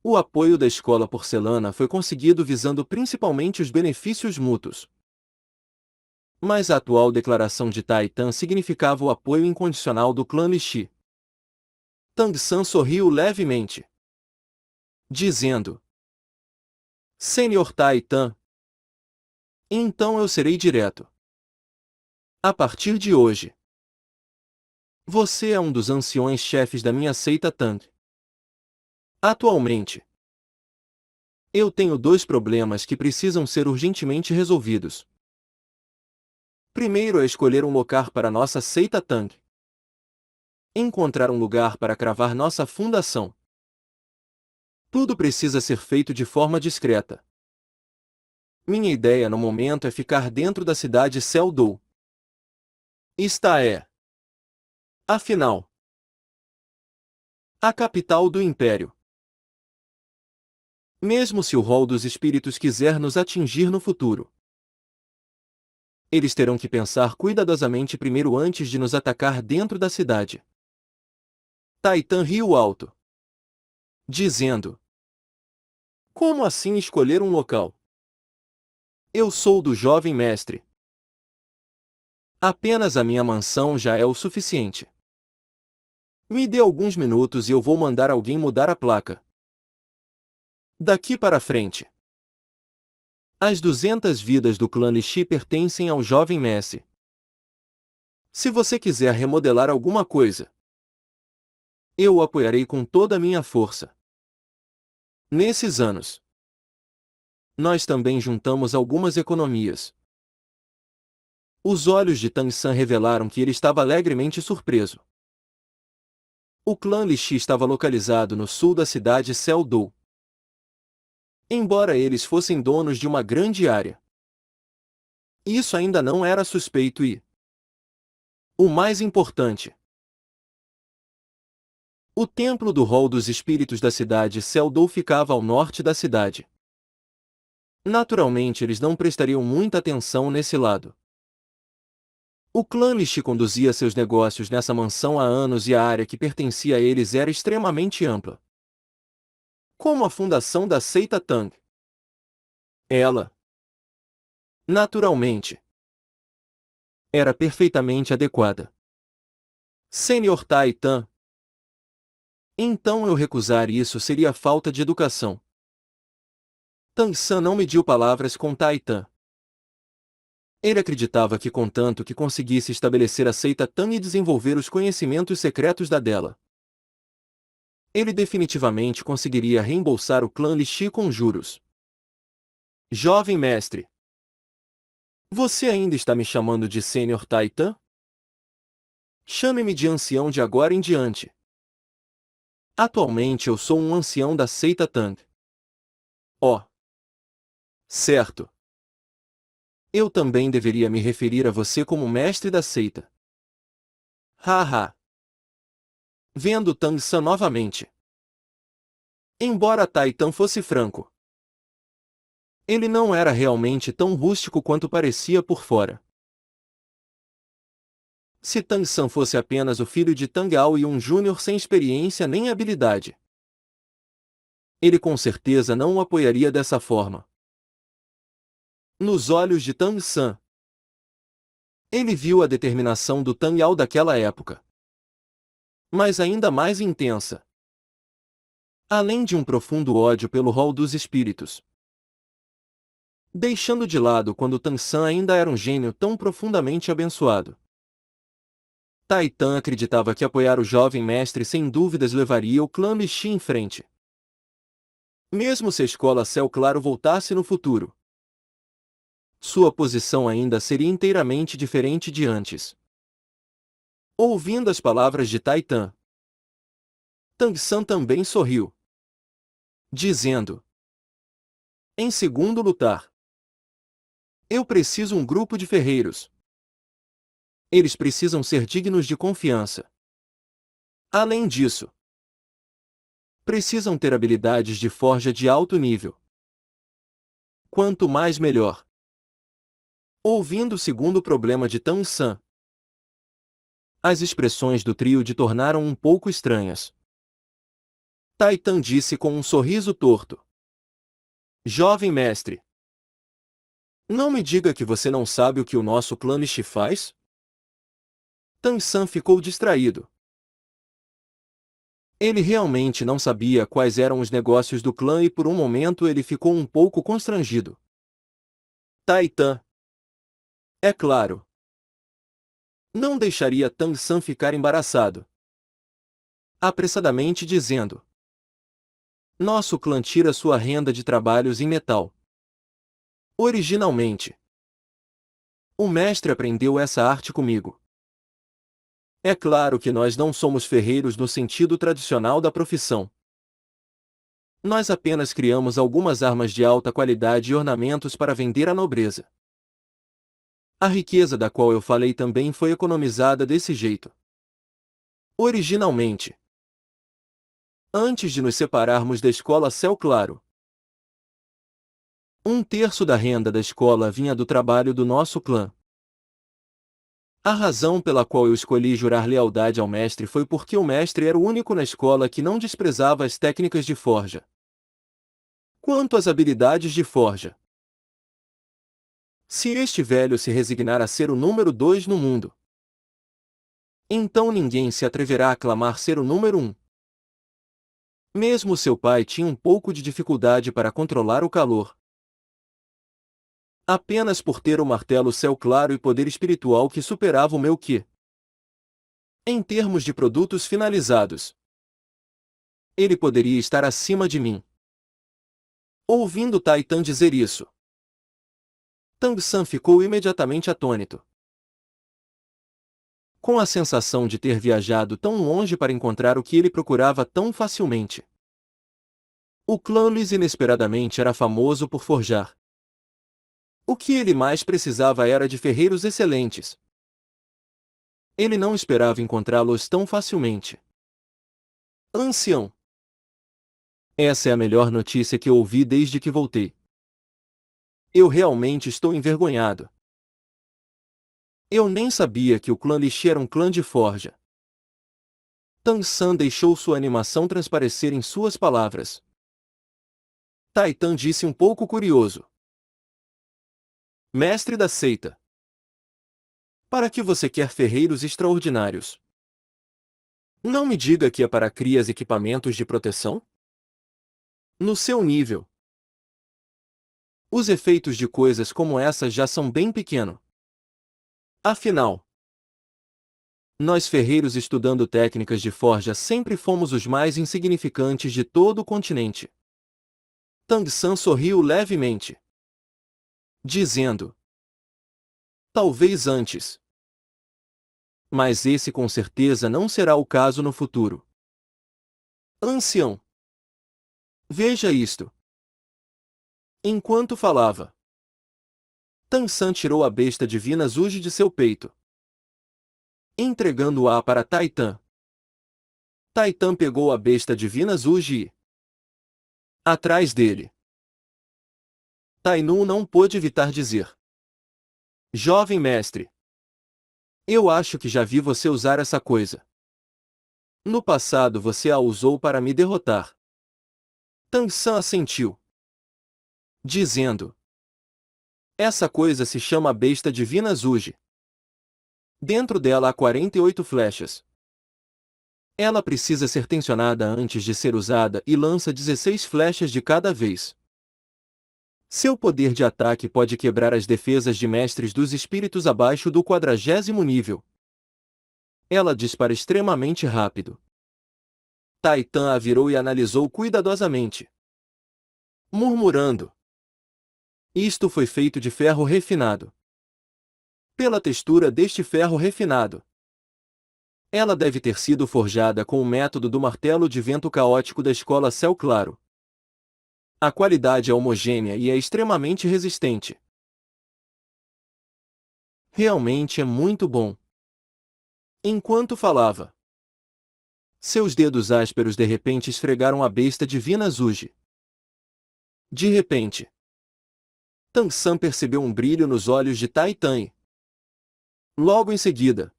O apoio da escola porcelana foi conseguido visando principalmente os benefícios mútuos. Mas a atual declaração de Taitan significava o apoio incondicional do clã Lixi. Tang San sorriu levemente, dizendo: Senhor Taitan, então eu serei direto. A partir de hoje, você é um dos anciões chefes da minha seita Tang. Atualmente, eu tenho dois problemas que precisam ser urgentemente resolvidos. Primeiro é escolher um local para nossa seita Tang. Encontrar um lugar para cravar nossa fundação. Tudo precisa ser feito de forma discreta. Minha ideia no momento é ficar dentro da cidade Seldou. Afinal, a capital do Império. Mesmo se o rol dos espíritos quiser nos atingir no futuro, eles terão que pensar cuidadosamente primeiro antes de nos atacar dentro da cidade. Taitan riu alto, dizendo: Como assim escolher um local? Eu sou do jovem mestre. Apenas a minha mansão já é o suficiente. Me dê alguns minutos e eu vou mandar alguém mudar a placa. Daqui para frente, as 200 vidas do clã Lixi pertencem ao jovem mestre. Se você quiser remodelar alguma coisa, eu o apoiarei com toda a minha força. Nesses anos, nós também juntamos algumas economias. Os olhos de Tang San revelaram que ele estava alegremente surpreso. O clã Lixi estava localizado no sul da cidade Seldou. Embora eles fossem donos de uma grande área, isso ainda não era suspeito e, o mais importante, o templo do rol dos espíritos da cidade Seldou ficava ao norte da cidade. Naturalmente eles não prestariam muita atenção nesse lado. O clã Lixi conduzia seus negócios nessa mansão há anos e a área que pertencia a eles era extremamente ampla. Como a fundação da seita Tang. Ela, naturalmente, era perfeitamente adequada. Senhor Taitan. Então eu recusar isso seria falta de educação. Tang San não mediu palavras com Taitan. Ele acreditava que contanto que conseguisse estabelecer a seita Tang e desenvolver os conhecimentos secretos da dela, ele definitivamente conseguiria reembolsar o clã Lixi com juros. Jovem mestre, você ainda está me chamando de Senhor Taitan? Chame-me de ancião de agora em diante. Atualmente eu sou um ancião da seita Tang. Oh, certo. Eu também deveria me referir a você como mestre da seita. Haha. Vendo Tang San novamente. Embora Taitan fosse franco, Ele não era realmente tão rústico quanto parecia por fora. Se Tang San fosse apenas o filho de Tang Ao e um júnior sem experiência nem habilidade, ele com certeza não o apoiaria dessa forma. Nos olhos de Tang San, ele viu a determinação do Tang Ao daquela época, mas ainda mais intensa. Além de um profundo ódio pelo rol dos espíritos. Deixando de lado quando Tang San ainda era um gênio tão profundamente abençoado. Tai Tan acreditava que apoiar o jovem mestre sem dúvidas levaria o clã Lixi em frente. Mesmo se a escola Céu Claro voltasse no futuro, sua posição ainda seria inteiramente diferente de antes. Ouvindo as palavras de Tai Tan, Tang San também sorriu, dizendo: em segundo lutar, eu preciso um grupo de ferreiros. Eles precisam ser dignos de confiança. Além disso, precisam ter habilidades de forja de alto nível. Quanto mais melhor. Ouvindo o segundo problema de Tang San, as expressões do trio de tornaram um pouco estranhas. Tai Tan disse com um sorriso torto: jovem mestre, não me diga que você não sabe o que o nosso clã Lixi faz? Tang San ficou distraído. Ele realmente não sabia quais eram os negócios do clã e por um momento ele ficou um pouco constrangido. Tai Tan, é claro, não deixaria Tang San ficar embaraçado. Apressadamente dizendo: nosso clã tira sua renda de trabalhos em metal. Originalmente, o mestre aprendeu essa arte comigo. É claro que nós não somos ferreiros no sentido tradicional da profissão. Nós apenas criamos algumas armas de alta qualidade e ornamentos para vender à nobreza. A riqueza da qual eu falei também foi economizada desse jeito. Originalmente, antes de nos separarmos da escola Céu Claro, 1/3 da renda da escola vinha do trabalho do nosso clã. A razão pela qual eu escolhi jurar lealdade ao mestre foi porque o mestre era o único na escola que não desprezava as técnicas de forja. Quanto às habilidades de forja, se este velho se resignar a ser o número 2 no mundo, então ninguém se atreverá a clamar ser o número 1. Mesmo seu pai tinha um pouco de dificuldade para controlar o calor. Apenas por ter o martelo Céu Claro e poder espiritual que superava o meu Ki. Em termos de produtos finalizados, ele poderia estar acima de mim. Ouvindo Tai Tan dizer isso, Tang San ficou imediatamente atônito. Com a sensação de ter viajado tão longe para encontrar o que ele procurava tão facilmente. O clã Lis inesperadamente era famoso por forjar. O que ele mais precisava era de ferreiros excelentes. Ele não esperava encontrá-los tão facilmente. Ancião. Essa é a melhor notícia que eu ouvi desde que voltei. Eu realmente estou envergonhado. Eu nem sabia que o clã Lixi era um clã de forja. Tang San deixou sua animação transparecer em suas palavras. Tai Tan disse um pouco curioso: mestre da seita, para que você quer ferreiros extraordinários? Não me diga que é para crias equipamentos de proteção? No seu nível, os efeitos de coisas como essas já são bem pequenos. Afinal, nós ferreiros estudando técnicas de forja sempre fomos os mais insignificantes de todo o continente. Tang San sorriu levemente, dizendo: talvez antes. Mas esse com certeza não será o caso no futuro. Ancião, veja isto. Enquanto falava, Tang San tirou a besta divina Zuji de seu peito, entregando-a para Tai Tan. Tai Tan pegou a besta divina Zuji e, atrás dele, Tainu não pôde evitar dizer. Jovem mestre. Eu acho que já vi você usar essa coisa. No passado você a usou para me derrotar. Tang San assentiu, dizendo. Essa coisa se chama Besta Divina Zuji. Dentro dela há 48 flechas. Ela precisa ser tensionada antes de ser usada e lança 16 flechas de cada vez. Seu poder de ataque pode quebrar as defesas de mestres dos espíritos abaixo do 40º nível. Ela dispara extremamente rápido. Taitan a virou e analisou cuidadosamente, murmurando. Isto foi feito de ferro refinado. Pela textura deste ferro refinado, ela deve ter sido forjada com o método do martelo de vento caótico da escola Céu Claro. A qualidade é homogênea e é extremamente resistente. Realmente é muito bom. Enquanto falava, seus dedos ásperos de repente esfregaram a besta divina Zuji. De repente, Tang San percebeu um brilho nos olhos de Taitan. Logo em seguida,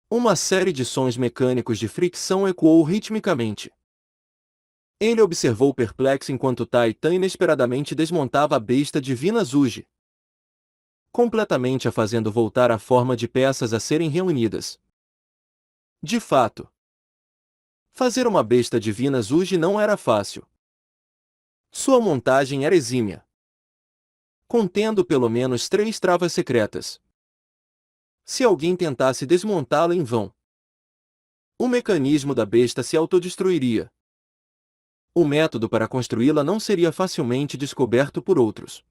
uma série de sons mecânicos de fricção ecoou ritmicamente. Ele observou perplexo enquanto Taitan inesperadamente desmontava a besta divina Zuji, completamente a fazendo voltar à forma de peças a serem reunidas. De fato, fazer uma besta divina Zuji não era fácil. Sua montagem era exímia, contendo pelo menos 3 travas secretas. Se alguém tentasse desmontá-la em vão, o mecanismo da besta se autodestruiria. O método para construí-la não seria facilmente descoberto por outros.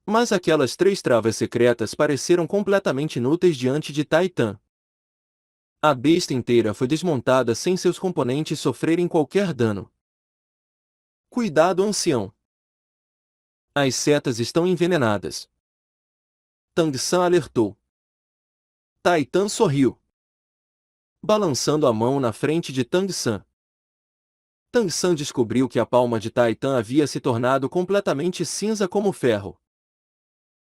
Mas aquelas 3 travas secretas pareceram completamente inúteis diante de Taitan. A besta inteira foi desmontada sem seus componentes sofrerem qualquer dano. Cuidado, ancião! As setas estão envenenadas. Tang San alertou. Taitan sorriu, balançando a mão na frente de Tang San. Tang San descobriu que a palma de Taitan havia se tornado completamente cinza como ferro,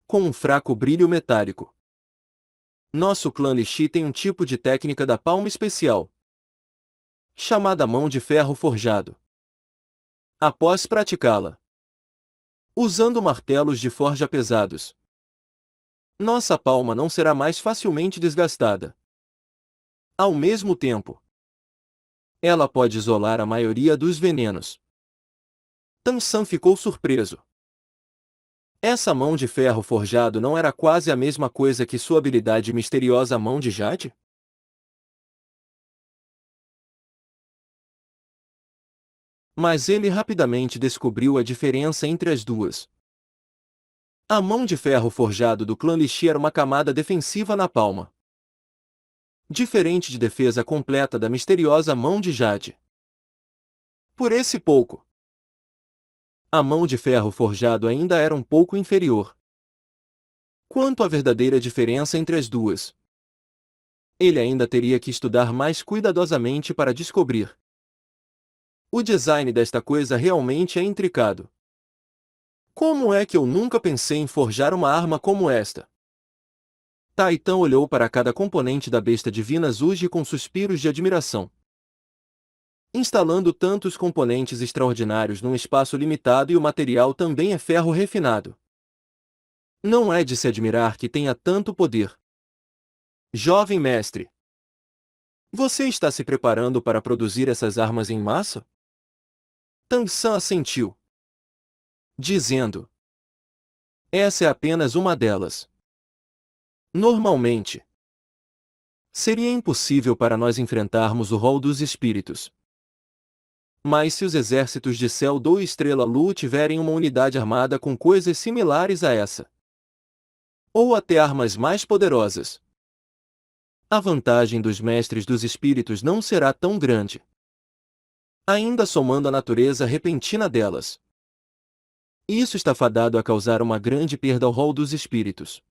com um fraco brilho metálico. Nosso clã Lixi tem um tipo de técnica da palma especial, chamada mão de ferro forjado. Após praticá-la, usando martelos de forja pesados, nossa palma não será mais facilmente desgastada. Ao mesmo tempo, ela pode isolar a maioria dos venenos. Tang San ficou surpreso. Essa mão de ferro forjado não era quase a mesma coisa que sua habilidade misteriosa mão de jade? Mas ele rapidamente descobriu a diferença entre as duas. A mão de ferro forjado do clã Lixi era uma camada defensiva na palma, diferente de defesa completa da misteriosa mão de jade. Por esse pouco, a mão de ferro forjado ainda era um pouco inferior. Quanto à verdadeira diferença entre as duas, ele ainda teria que estudar mais cuidadosamente para descobrir. O design desta coisa realmente é intricado. Como é que eu nunca pensei em forjar uma arma como esta? Taitan olhou para cada componente da besta divina Zuji com suspiros de admiração. Instalando tantos componentes extraordinários num espaço limitado e o material também é ferro refinado. Não é de se admirar que tenha tanto poder. Jovem mestre, você está se preparando para produzir essas armas em massa? Tang San assentiu, dizendo. Essa é apenas uma delas. Normalmente, seria impossível para nós enfrentarmos o rol dos espíritos. Mas se os exércitos de Céu Do e Estrela Lu tiverem uma unidade armada com coisas similares a essa, ou até armas mais poderosas, a vantagem dos mestres dos espíritos não será tão grande. Ainda somando a natureza repentina delas, isso está fadado a causar uma grande perda ao rol dos espíritos.